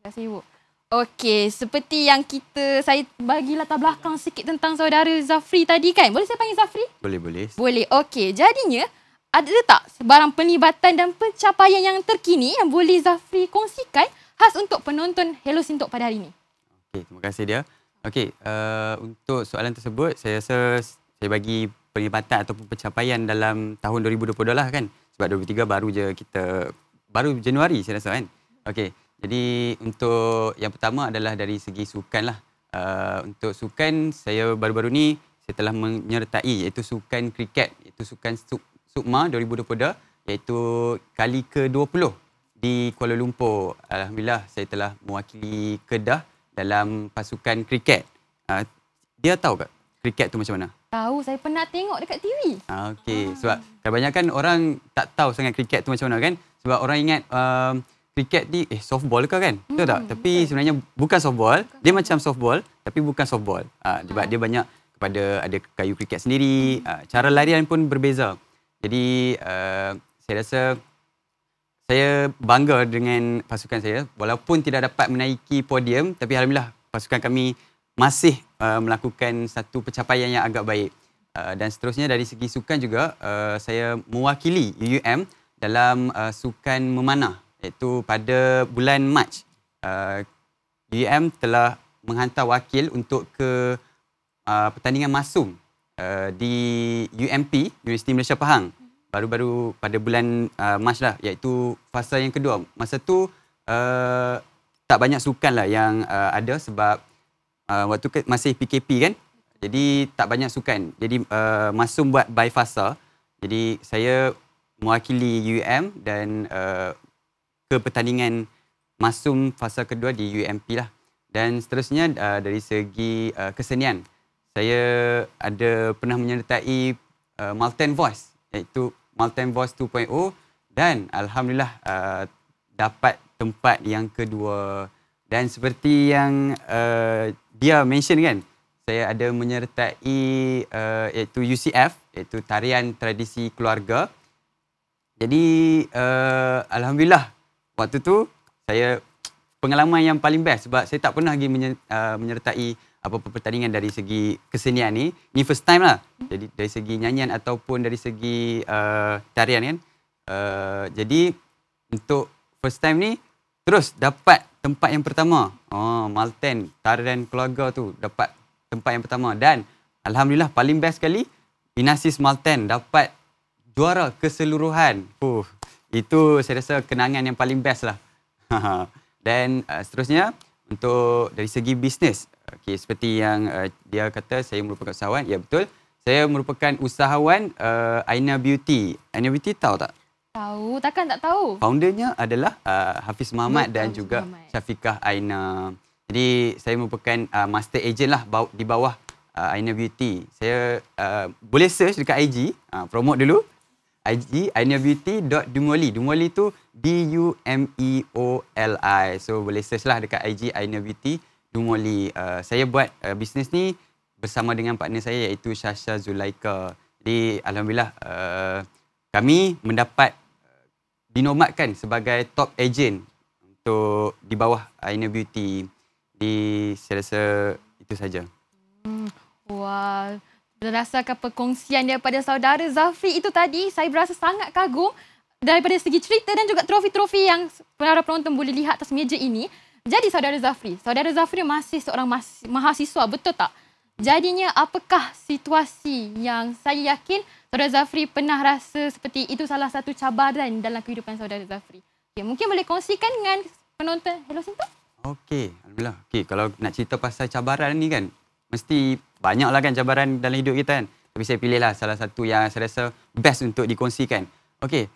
Speaker 2: Agak sibuk. Okey, seperti yang saya bagi latar belakang sikit tentang saudara Zafri tadi kan. Boleh saya panggil Zafri?
Speaker 8: Boleh.
Speaker 2: Boleh. Okey, jadinya ada tak sebarang pelibatan dan pencapaian yang terkini yang boleh Zafri kongsikan khas untuk penonton Hello Sintok pada hari ini?
Speaker 8: Okey, terima kasih dia. Okey, untuk soalan tersebut, saya rasa saya bagi pelibatan ataupun pencapaian dalam tahun 2022 lah kan. Sebab 2023 baru Januari saya rasa kan. Okey, jadi untuk yang pertama adalah dari segi sukan lah. Untuk sukan, saya baru-baru ni saya telah menyertai iaitu sukan kriket, iaitu sukan Sukma 2022, iaitu kali ke-20 di Kuala Lumpur. Alhamdulillah saya telah mewakili Kedah dalam pasukan kriket. Dia tahu tak kriket tu macam mana?
Speaker 2: Tahu, saya pernah tengok dekat TV.
Speaker 8: Okey, sebab kebanyakan orang tak tahu sangat kriket tu macam mana kan. Sebab orang ingat kriket ni softball ke kan? Betul tak? Tapi sebenarnya bukan softball. Dia macam softball tapi bukan softball. Sebab dia banyak ada kayu kriket sendiri. Cara larian pun berbeza. Jadi saya rasa saya bangga dengan pasukan saya. Walaupun tidak dapat menaiki podium, tapi alhamdulillah pasukan kami masih melakukan satu pencapaian yang agak baik. Dan seterusnya dari segi sukan juga, saya mewakili UUM dalam sukan memanah, iaitu pada bulan Mac. UUM telah menghantar wakil untuk ke pertandingan masum di UMP, Universiti Malaysia Pahang. Baru-baru pada bulan Mac lah, iaitu fasa yang kedua. Masa tu tak banyak sukan lah yang ada sebab waktu masih PKP kan. Jadi tak banyak sukan. Jadi masum buat by fasa. Jadi saya mewakili UUM dan ke pertandingan masum fasa kedua di UMP lah. Dan seterusnya dari segi kesenian, saya ada pernah menyertai Malten Voice, iaitu Malten Voice 2.0, dan alhamdulillah dapat tempat yang kedua. Dan seperti yang dia mention kan, saya ada menyertai iaitu UCF, iaitu Tarian Tradisi Keluarga. Jadi alhamdulillah waktu tu saya pengalaman yang paling best sebab saya tak pernah lagi menyertai apa-apa pertandingan dari segi kesenian ni. Ni first time lah. Jadi dari segi nyanyian ataupun dari segi tarian kan. Jadi untuk first time ni terus dapat tempat yang pertama. Malten, Tarian Keluarga tu dapat tempat yang pertama. Dan alhamdulillah paling best sekali, INASIS Malten dapat juara keseluruhan. Itu saya rasa kenangan yang paling best lah. Dan seterusnya untuk dari segi bisnes, seperti yang dia kata saya merupakan usahawan. Ya betul, saya merupakan usahawan Aina Beauty. Aina Beauty tahu tak?
Speaker 2: Tahu, takkan tak tahu.
Speaker 8: Foundernya adalah Hafiz Muhammad dan juga Syafiqah Aina. Jadi saya merupakan master agent lah di bawah Aina Beauty. Saya boleh search dekat IG, promote dulu. IG ainabeauty.dumoli. Dumoli tu D-U-M-E-O-L-I. So boleh search lah dekat IG Aina Beauty Dumoli. Saya buat bisnes ni bersama dengan partner saya iaitu Shasha Zulaika. Jadi alhamdulillah kami mendapat dinobatkan sebagai top agent untuk di bawah Aina Beauty. Jadi saya rasa itu saja.
Speaker 2: Wah, berdasarkan perkongsian daripada saudara Zafri itu tadi, saya berasa sangat kagum daripada segi cerita dan juga trofi-trofi yang para penonton boleh lihat atas meja ini. Jadi saudara Zafri masih seorang mahasiswa, betul tak? Jadinya apakah situasi yang saya yakin saudara Zafri pernah rasa seperti itu salah satu cabaran dalam kehidupan saudara Zafri? Okay, mungkin boleh kongsikan dengan penonton Hello Sinto?
Speaker 8: Okey, alhamdulillah. Okey, kalau nak cerita pasal cabaran ni kan, mesti banyaklah kan cabaran dalam hidup kita kan. Tapi saya pilihlah salah satu yang saya rasa best untuk dikongsikan. Okey,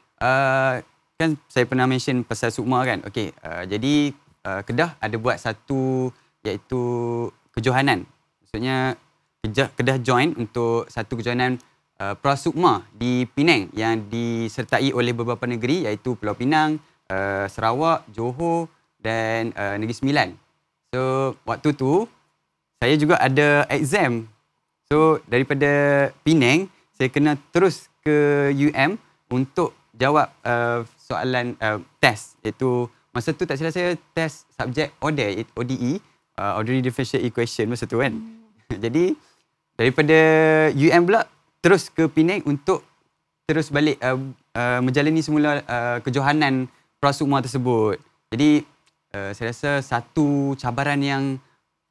Speaker 8: kan saya pernah mention pasal Sukma kan. Okey, jadi Kedah ada buat satu iaitu kejohanan. Maksudnya Kedah join untuk satu kejohanan Prasukma di Penang yang disertai oleh beberapa negeri iaitu Pulau Pinang, Sarawak, Johor dan Negeri Sembilan. So waktu tu saya juga ada exam. So daripada Penang saya kena terus ke UM untuk jawab soalan test, iaitu masa tu tak silap saya test subjek ODE, Ordinary Differential Equation masa tu kan. Jadi daripada UM pula terus ke Penang untuk terus balik menjalani semula kejohanan Prasukma tersebut. Jadi saya rasa satu cabaran yang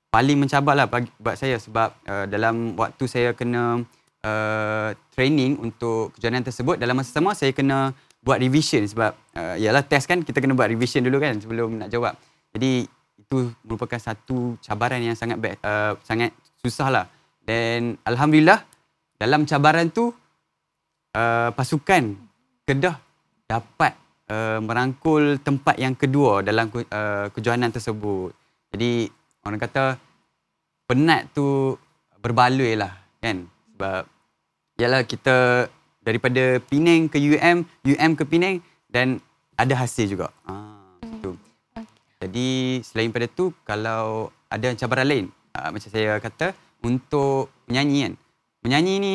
Speaker 8: paling mencabarlah buat saya sebab dalam waktu saya kena training untuk kejohanan tersebut, dalam masa sama saya kena buat revision sebab ialah test kan, kita kena buat revision dulu kan sebelum nak jawab. Jadi itu merupakan satu cabaran yang sangat sangat susah lah. Dan alhamdulillah dalam cabaran tu pasukan Kedah dapat merangkul tempat yang kedua dalam kejohanan tersebut. Jadi orang kata penat tu berbaloi lah kan, sebab ialah kita daripada Penang ke UM ke Penang dan ada hasil juga. Itu. Jadi selain pada tu kalau ada cabaran lain, macam saya kata untuk menyanyi kan. Menyanyi ni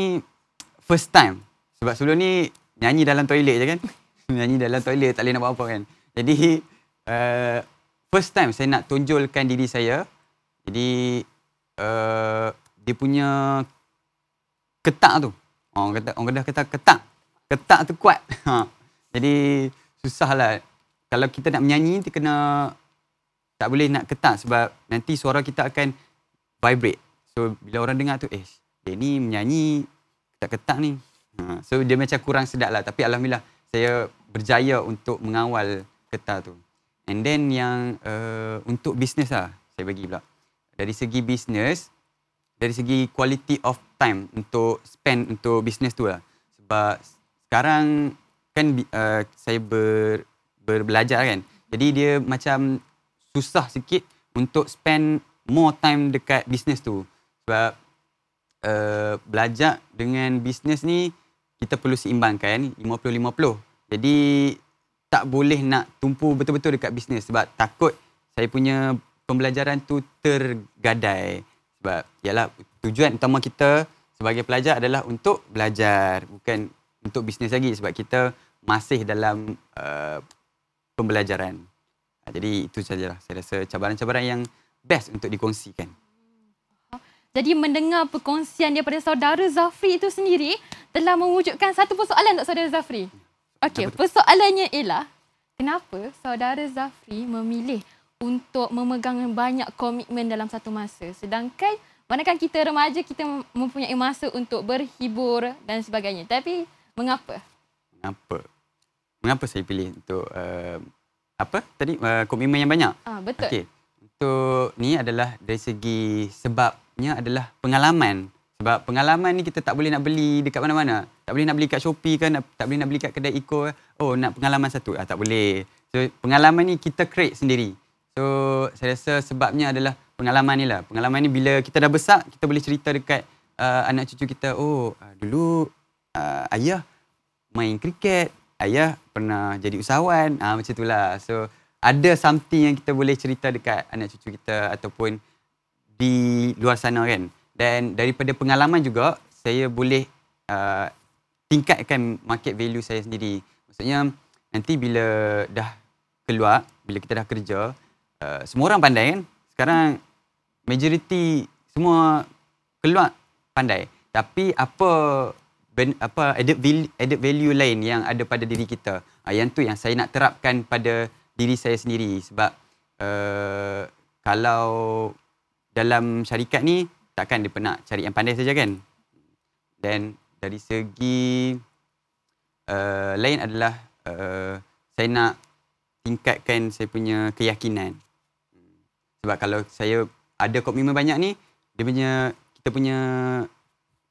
Speaker 8: first time. Sebab sebelum ni nyanyi dalam toilet je kan. Nyanyi dalam toilet tak boleh nak buat apa kan. Jadi first time saya nak tonjolkan diri saya. Jadi dia punya ketak tu. Orang Kedah kata ketak. Ketak tu kuat. Jadi susahlah. Kalau kita nak menyanyi, kita kena tak boleh nak ketak sebab nanti suara kita akan vibrate. So bila orang dengar tu, dia ni menyanyi ketak-ketak ni. So dia macam kurang sedap lah. Tapi alhamdulillah saya berjaya untuk mengawal ketak tu. And then yang untuk bisnes lah saya bagi pula. Dari segi bisnes, dari segi quality of time untuk spend untuk bisnes tu lah. Sebab sekarang kan saya belajar kan. Jadi dia macam susah sikit untuk spend more time dekat bisnes tu. Sebab belajar dengan bisnes ni kita perlu seimbangkan 50-50. Jadi tak boleh nak tumpu betul-betul dekat bisnes sebab takut saya punya pembelajaran tu tergadai. Sebab ialah tujuan utama kita sebagai pelajar adalah untuk belajar, bukan untuk bisnes lagi sebab kita masih dalam pembelajaran. Jadi itu sajalah saya rasa cabaran-cabaran yang best untuk dikongsikan.
Speaker 2: Jadi mendengar perkongsian daripada saudara Zafri itu sendiri telah mewujudkan satu persoalan untuk saudara Zafri. Okey, persoalannya ialah kenapa saudara Zafri memilih untuk memegang banyak komitmen dalam satu masa, sedangkan manakala kita remaja kita mempunyai masa untuk berhibur dan sebagainya. Tapi mengapa? Mengapa saya pilih untuk komitmen yang banyak? Betul.
Speaker 8: Okey. Untuk ni adalah dari segi sebabnya adalah pengalaman. Sebab pengalaman ni kita tak boleh nak beli dekat mana-mana. Tak boleh nak beli kat Shopee kan, tak boleh nak beli kat kedai Eco. Oh, nak pengalaman satu. Tak boleh. So, pengalaman ni kita create sendiri. So, saya rasa sebabnya adalah pengalaman ni lah. Pengalaman ni bila kita dah besar, kita boleh cerita dekat anak cucu kita. Oh, dulu ayah main kriket. Ayah pernah jadi usahawan. Macam itulah. So, ada something yang kita boleh cerita dekat anak cucu kita ataupun di luar sana kan. Dan daripada pengalaman juga, saya boleh tingkatkan market value saya sendiri. Maksudnya, nanti bila dah keluar, bila kita dah kerja, semua orang pandai kan. Sekarang, majoriti semua keluar pandai. Tapi apa added value lain yang ada pada diri kita? Yang tu yang saya nak terapkan pada diri saya sendiri. Sebab kalau dalam syarikat ni takkan dia pernah cari yang pandai saja kan. Dan dari segi lain adalah saya nak tingkatkan saya punya keyakinan. Sebab kalau saya ada komitmen banyak ni, kita punya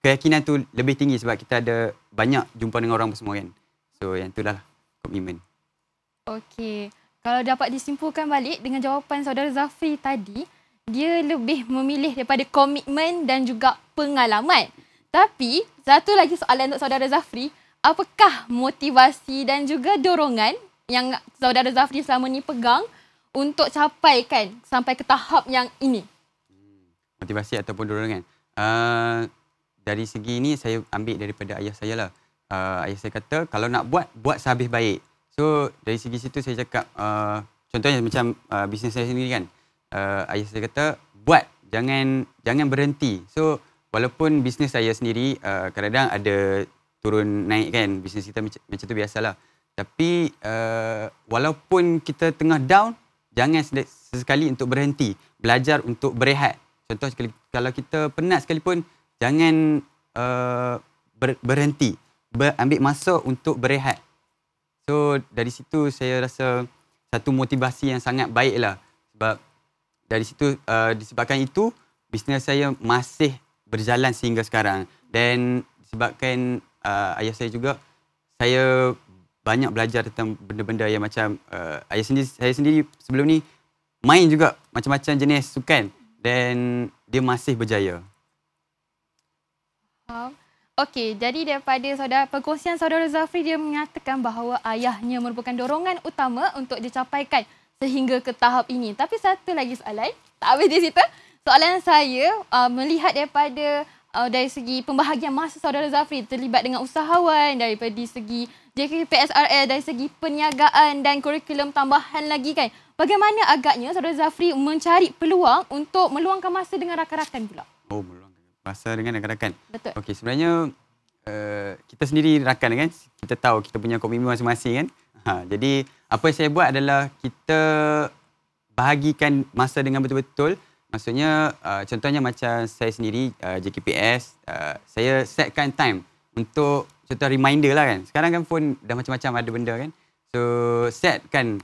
Speaker 8: keyakinan tu lebih tinggi sebab kita ada banyak jumpa dengan orang semua kan. So yang itulah komitmen.
Speaker 2: Okey. Kalau dapat disimpulkan balik dengan jawapan saudara Zafri tadi, dia lebih memilih daripada komitmen dan juga pengalaman. Tapi satu lagi soalan untuk saudara Zafri, apakah motivasi dan juga dorongan yang saudara Zafri selama ni pegang untuk capaikan sampai ke tahap yang ini?
Speaker 8: Motivasi ataupun dorongan. Dari segi ini saya ambil daripada ayah saya lah. Ayah saya kata kalau nak buat sehabis baik. So dari segi situ saya cakap, contohnya macam bisnes saya sendiri kan. Ayah saya kata buat, jangan berhenti. So walaupun bisnes saya sendiri kadang-kadang ada turun naik kan, bisnes kita macam tu biasalah. Tapi walaupun kita tengah down, jangan sesekali untuk berhenti. Belajar untuk berehat. Contoh kalau kita penat sekalipun, jangan berhenti. Ambil masa untuk berehat. So dari situ saya rasa satu motivasi yang sangat baik lah. Sebab dari situ disebabkan itu, bisnes saya masih berjalan sehingga sekarang. Dan disebabkan ayah saya juga, saya banyak belajar tentang benda-benda yang macam saya sendiri sebelum ni main juga macam-macam jenis sukan dan dia masih berjaya.
Speaker 2: Okey, jadi daripada perkongsian saudara Zafri, dia menyatakan bahawa ayahnya merupakan dorongan utama untuk dicapaikan sehingga ke tahap ini. Tapi satu lagi soalan, tak habis di situ. Soalan saya melihat daripada dari segi pembahagian masa saudara Zafri terlibat dengan usahawan, daripada segi JKPSRL, dari segi perniagaan dan kurikulum tambahan lagi kan. Bagaimana agaknya saudara Zafri mencari peluang untuk meluangkan masa dengan rakan-rakan pula?
Speaker 8: Oh, meluangkan masa dengan rakan-rakan.
Speaker 2: Betul.
Speaker 8: Okey, sebenarnya kita sendiri rakan kan. Kita tahu kita punya komitmen masing-masing kan. Jadi apa yang saya buat adalah kita bahagikan masa dengan betul-betul. Maksudnya contohnya macam saya sendiri JKPS, saya setkan time untuk contoh reminder lah kan. Sekarang kan phone dah macam-macam ada benda kan. So setkan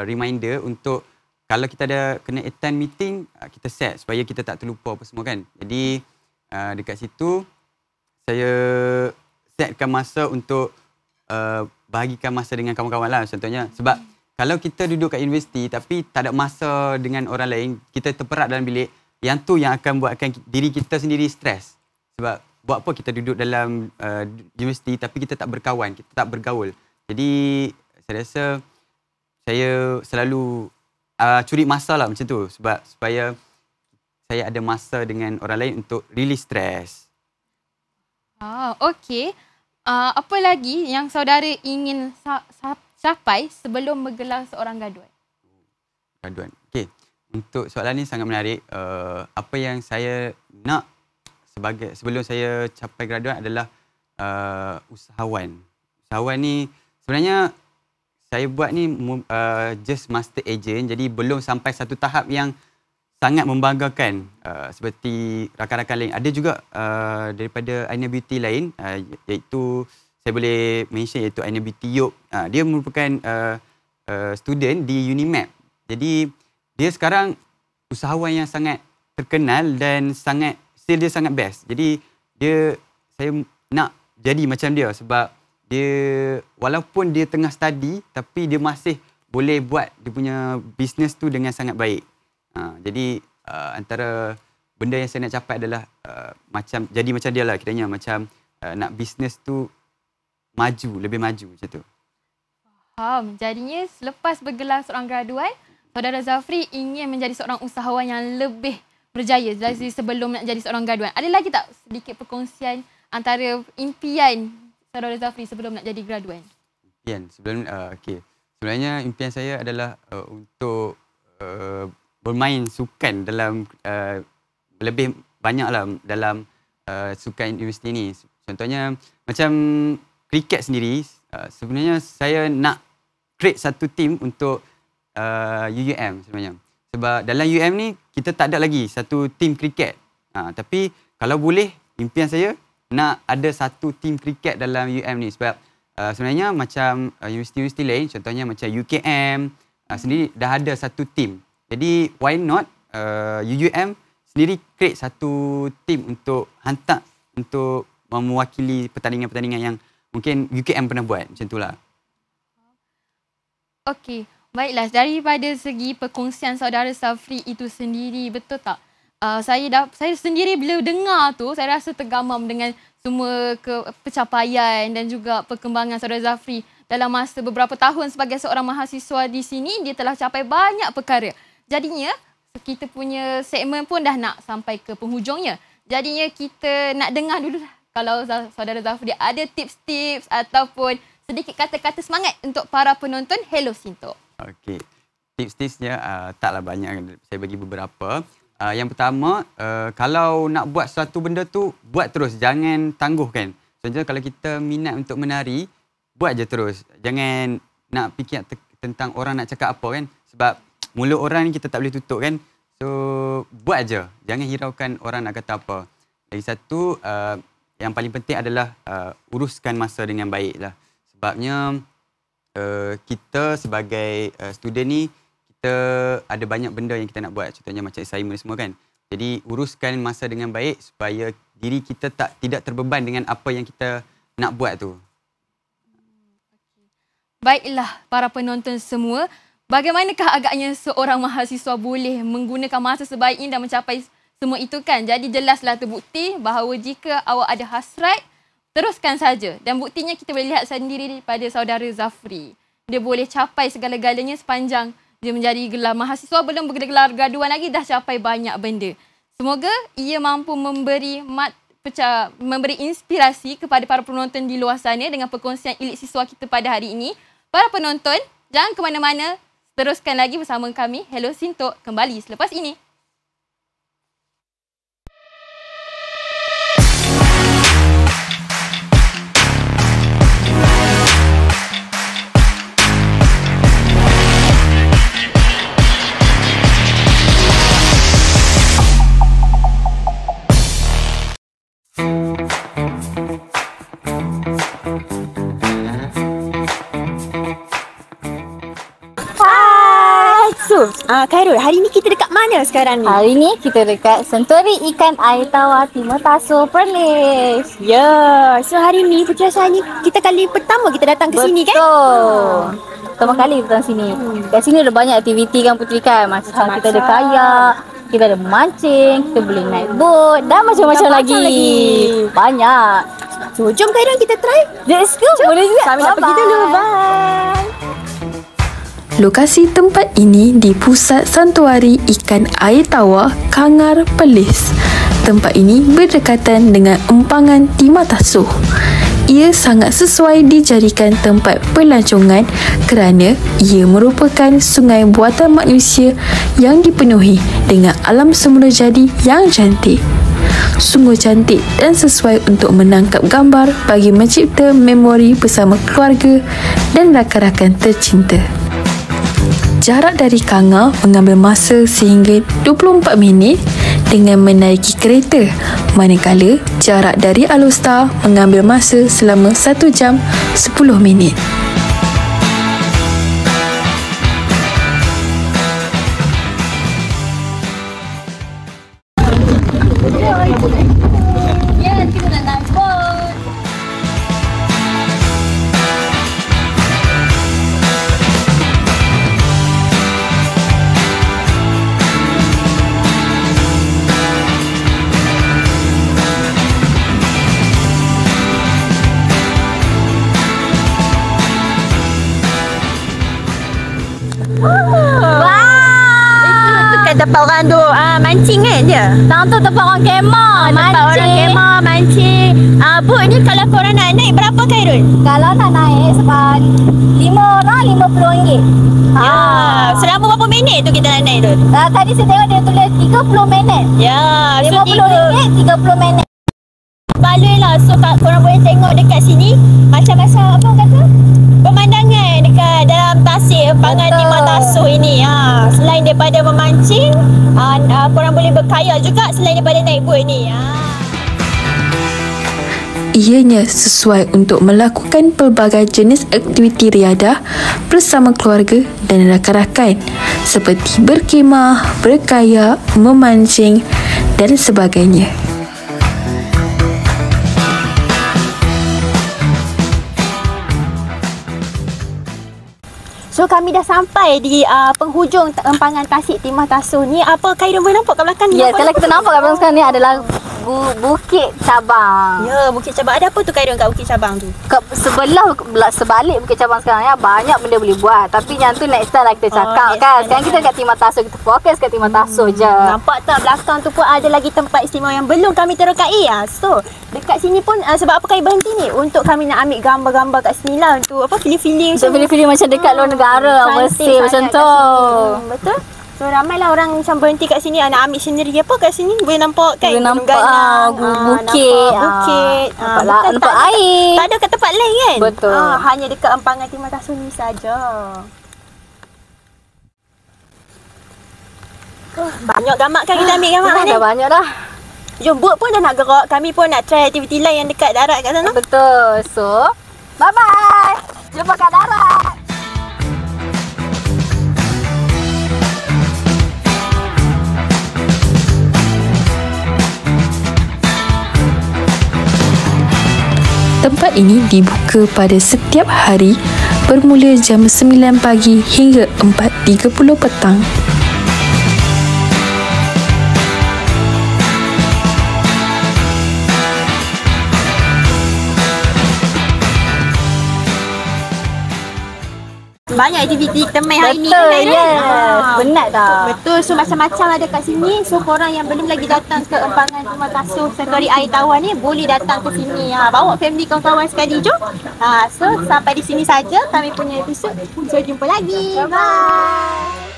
Speaker 8: reminder untuk kalau kita ada kena attend meeting, kita set supaya kita tak terlupa apa semua kan. Jadi dekat situ saya setkan masa untuk bahagikan masa dengan kawan-kawan lah contohnya. Sebab kalau kita duduk kat universiti tapi tak ada masa dengan orang lain, kita terperat dalam bilik, yang tu yang akan buatkan diri kita sendiri stres. Sebab buat apa kita duduk dalam universiti tapi kita tak berkawan, kita tak bergaul. Jadi saya rasa saya selalu curi masa lah macam tu sebab supaya saya ada masa dengan orang lain untuk release stres.
Speaker 2: Okey. Apa lagi yang saudara ingin capai sebelum bergelar seorang graduan?
Speaker 8: Graduan. Okey. Untuk soalan ni sangat menarik. Apa yang saya nak sebelum saya capai graduan adalah usahawan. Usahawan ni sebenarnya saya buat ni just master agent, jadi belum sampai satu tahap yang sangat membanggakan seperti rakan-rakan lain. Ada juga daripada Aina Beauty lain, iaitu saya boleh mention iaitu Aina Beauty Yop. Dia merupakan student di Unimap. Jadi dia sekarang usahawan yang sangat terkenal dan still dia sangat best. Jadi saya nak jadi macam dia sebab dia walaupun dia tengah study tapi dia masih boleh buat dia punya bisnes tu dengan sangat baik. Jadi antara benda yang saya nak capai adalah jadi macam dia lah kiranya, macam nak bisnes tu lebih maju macam tu.
Speaker 2: Faham. Jadinya selepas bergelar seorang graduan, saudara Zafri ingin menjadi seorang usahawan yang lebih berjaya dari sebelum nak jadi seorang graduan. Ada lagi tak sedikit perkongsian antara impian saudara Zafri sebelum nak jadi graduan?
Speaker 8: Impian okey. Sebenarnya impian saya adalah untuk bermain sukan dalam lebih banyaklah dalam sukan universiti ni. Contohnya macam kriket sendiri, sebenarnya saya nak create satu team untuk UUM sebenarnya. Sebab dalam UM ni kita tak ada lagi satu tim kriket. Tapi kalau boleh, impian saya nak ada satu tim kriket dalam UM ni. Sebab sebenarnya macam universiti-universiti lain, contohnya macam UKM sendiri dah ada satu tim. Jadi why not UUM sendiri create satu tim untuk hantar untuk mewakili pertandingan-pertandingan yang mungkin UKM pernah buat. Macam itulah.
Speaker 2: Okey, baiklah. Daripada segi perkongsian saudara Zafri itu sendiri, betul tak? Saya sendiri bila dengar tu, saya rasa tergamam dengan semua pencapaian dan juga perkembangan saudara Zafri dalam masa beberapa tahun sebagai seorang mahasiswa di sini. Dia telah capai banyak perkara. Jadinya, kita punya segmen pun dah nak sampai ke penghujungnya. Jadinya, kita nak dengar dulu lah. Kalau saudara Zafri ada tips-tips ataupun sedikit kata-kata semangat untuk para penonton Hello Sintok. Okey.
Speaker 8: Tips-tipsnya taklah banyak. Saya bagi beberapa. Yang pertama, kalau nak buat suatu benda tu, buat terus. Jangan tangguhkan. Contohnya kalau kita minat untuk menari, buat je terus. Jangan nak fikir tentang orang nak cakap apa kan. Sebab mulut orang ni kita tak boleh tutup kan. So, buat je. Jangan hiraukan orang nak kata apa. Lagi satu, yang paling penting adalah uruskan masa dengan baik lah. Sebabnya kita sebagai student ni, kita ada banyak benda yang kita nak buat. Contohnya macam assignment semua kan. Jadi uruskan masa dengan baik supaya diri kita tidak terbeban dengan apa yang kita nak buat tu.
Speaker 2: Baiklah para penonton semua. Bagaimanakah agaknya seorang mahasiswa boleh menggunakan masa sebaiknya dan mencapai semua itu kan? Jadi jelaslah terbukti bahawa jika awak ada hasrat, teruskan saja. Dan buktinya kita boleh lihat sendiri pada saudara Zafri. Dia boleh capai segala-galanya sepanjang dia menjadi gelar mahasiswa, belum bergelar graduan lagi dah capai banyak benda. Semoga ia mampu memberi inspirasi kepada para penonton di luar sana dengan perkongsian Elite Siswa kita pada hari ini. Para penonton, jangan ke mana-mana. Teruskan lagi bersama kami Hello Sintok kembali selepas ini.
Speaker 9: Khairul, hari ni kita dekat mana sekarang ni?
Speaker 10: Hari ni kita dekat Senturi Ikan Air Tawar Timur Tasu Perlis.
Speaker 9: Ya, so hari ni Puteri Asal ni kita kali pertama kita datang ke sini kan?
Speaker 10: Betul. Pertama kali datang sini. Kat sini ada banyak aktiviti kan Puteri kan. Macam kita ada kayak, kita ada memancing, kita boleh naik boat dan macam-macam lagi. Banyak.
Speaker 9: So jom Khairul kita try.
Speaker 10: Let's go. Boleh juga.
Speaker 9: Kami nak pergi dulu. Bye.
Speaker 7: Lokasi tempat ini di Pusat Santuari Ikan Air Tawar Kangar Perlis. Tempat ini berdekatan dengan empangan Timur Tasu. Ia sangat sesuai dijadikan tempat pelancongan kerana ia merupakan sungai buatan manusia yang dipenuhi dengan alam semula jadi yang cantik. Sungguh cantik dan sesuai untuk menangkap gambar bagi mencipta memori bersama keluarga dan rakan-rakan tercinta. Jarak dari Kangar mengambil masa sehingga 24 minit dengan menaiki kereta, manakala jarak dari Alostar mengambil masa selama 1 jam 10 minit.
Speaker 9: Tempat orang tu mancing kan dia?
Speaker 10: Tang tu tempat orang kemah,
Speaker 9: Tempat orang kemah, mancing. Bu, ni kalau korang nak naik berapa Khairul?
Speaker 10: Kalau nak naik sebab 5 orang RM50.
Speaker 9: Ya, selama berapa minit tu kita nak naik tu?
Speaker 10: Tadi saya tengok dia tulis 30 minit.
Speaker 9: Ya,
Speaker 10: RM50, 30 minit.
Speaker 9: Baloi lah. So korang boleh tengok dekat sini macam-macam apa kata? Pemandangan dekat dalam tasik empangan Timur Tasu ini. Selain daripada memancing, korang boleh berkayak juga selain daripada naik bot ni.
Speaker 7: Ianya sesuai untuk melakukan pelbagai jenis aktiviti riadah bersama keluarga dan rakan-rakan seperti berkhemah, berkayak, memancing dan sebagainya.
Speaker 9: So kami dah sampai di penghujung empangan Tasik Timah Tasuh ni. Apa Khairul boleh nampak kat belakang ni?
Speaker 10: Ya, kalau kita nampak kat belakang sekarang ni adalah Bukit Cabang.
Speaker 9: Ya, Bukit Cabang. Ada apa tu Khairul kat Bukit Cabang tu?
Speaker 10: Kat sebalik Bukit Cabang sekarang ya, banyak benda boleh buat. Tapi yang tu next time lah kita cakap kan. Sekarang kita kat Timah Tasuh, kita fokus kat Timah Tasuh je.
Speaker 9: Nampak tak belakang tu pun ada lagi tempat istimewa yang belum kami terokai. So, dekat sini pun sebab apa kami berhenti ni? Untuk kami nak ambil gambar-gambar kat sini lah. Untuk apa, feeling-feeling.
Speaker 10: Untuk feeling-feeling macam dekat luar negara, Mesir macam tu.
Speaker 9: Betul? So ramailah orang macam berhenti kat sini nak ambil sendiri apa kat sini. Boleh nampak kan?
Speaker 10: Boleh nampak bukit. Nampak air.
Speaker 9: Tak ada kat tempat lain kan?
Speaker 10: Betul.
Speaker 9: Hanya dekat empangan Timah Tasuh ni saja. Banyak gambar kan kita ambil gambar ni?
Speaker 10: Dah banyak dah.
Speaker 9: Jom, bot pun dah nak gerak. Kami pun nak try aktiviti lain yang dekat darat kat sana.
Speaker 10: Betul. So, bye-bye. Jumpa kat darat.
Speaker 7: Tempat ini dibuka pada setiap hari bermula jam 9 pagi hingga 4.30 petang.
Speaker 9: Banyak aktiviti kita main hari ni.
Speaker 10: Betul, yes. Penat dah.
Speaker 9: Betul, so macam-macam ada kat sini. So korang yang belum lagi datang ke empangan Timah Tasuh Safari Air Tawar ni, boleh datang ke sini. Bawa family kawan-kawan sekali, jom. So sampai di sini saja kami punya episod. So jumpa lagi. Bye.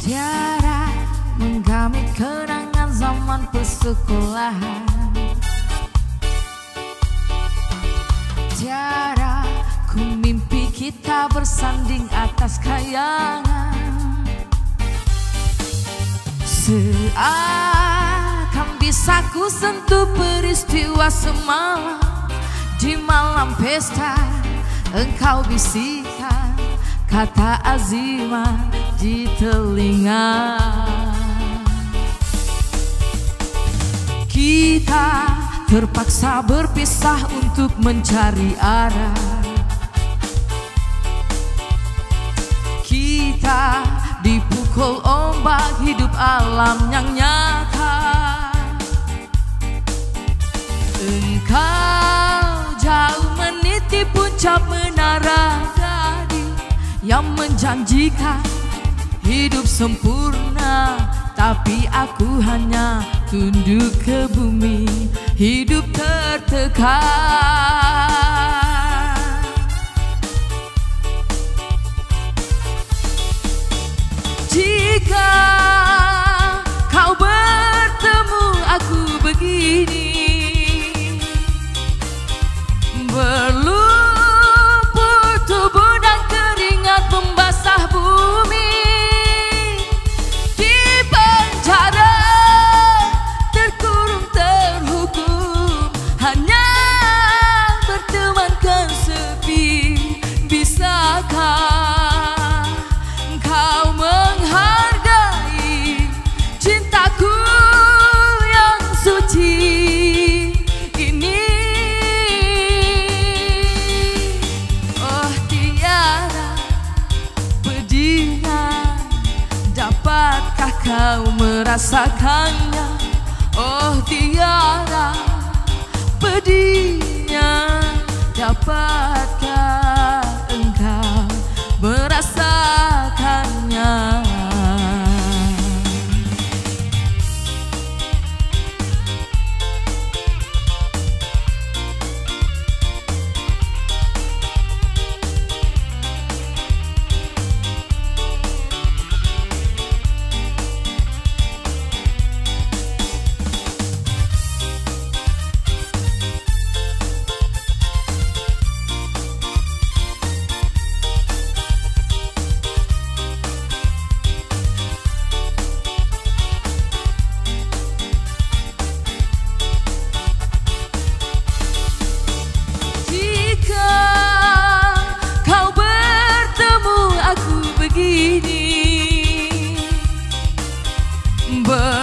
Speaker 11: Tiada menggamit kenangan zaman persekolahan. Tiada ku mimpi kita bersanding atas kayangan. Seakan bisa ku sentuh peristiwa semalam. Di malam pesta engkau bisikan kata azimah di telinga. Kita terpaksa berpisah untuk mencari arah. Kita dipukul ombak hidup alam yang nyata. Engkau jauh meniti puncak menara gading yang menjanjikan hidup sempurna, tapi aku hanya tunduk ke bumi, hidup tertekan. Jika kau bertemu aku begini, berlumpur tubuh dan keringat membasah bumi, di penjara terkurung terhukum, hanya bertemankan sepi. Bisakah kau menghargai kau merasakannya, oh tiada pedihnya dapatkah engkau merasakannya. But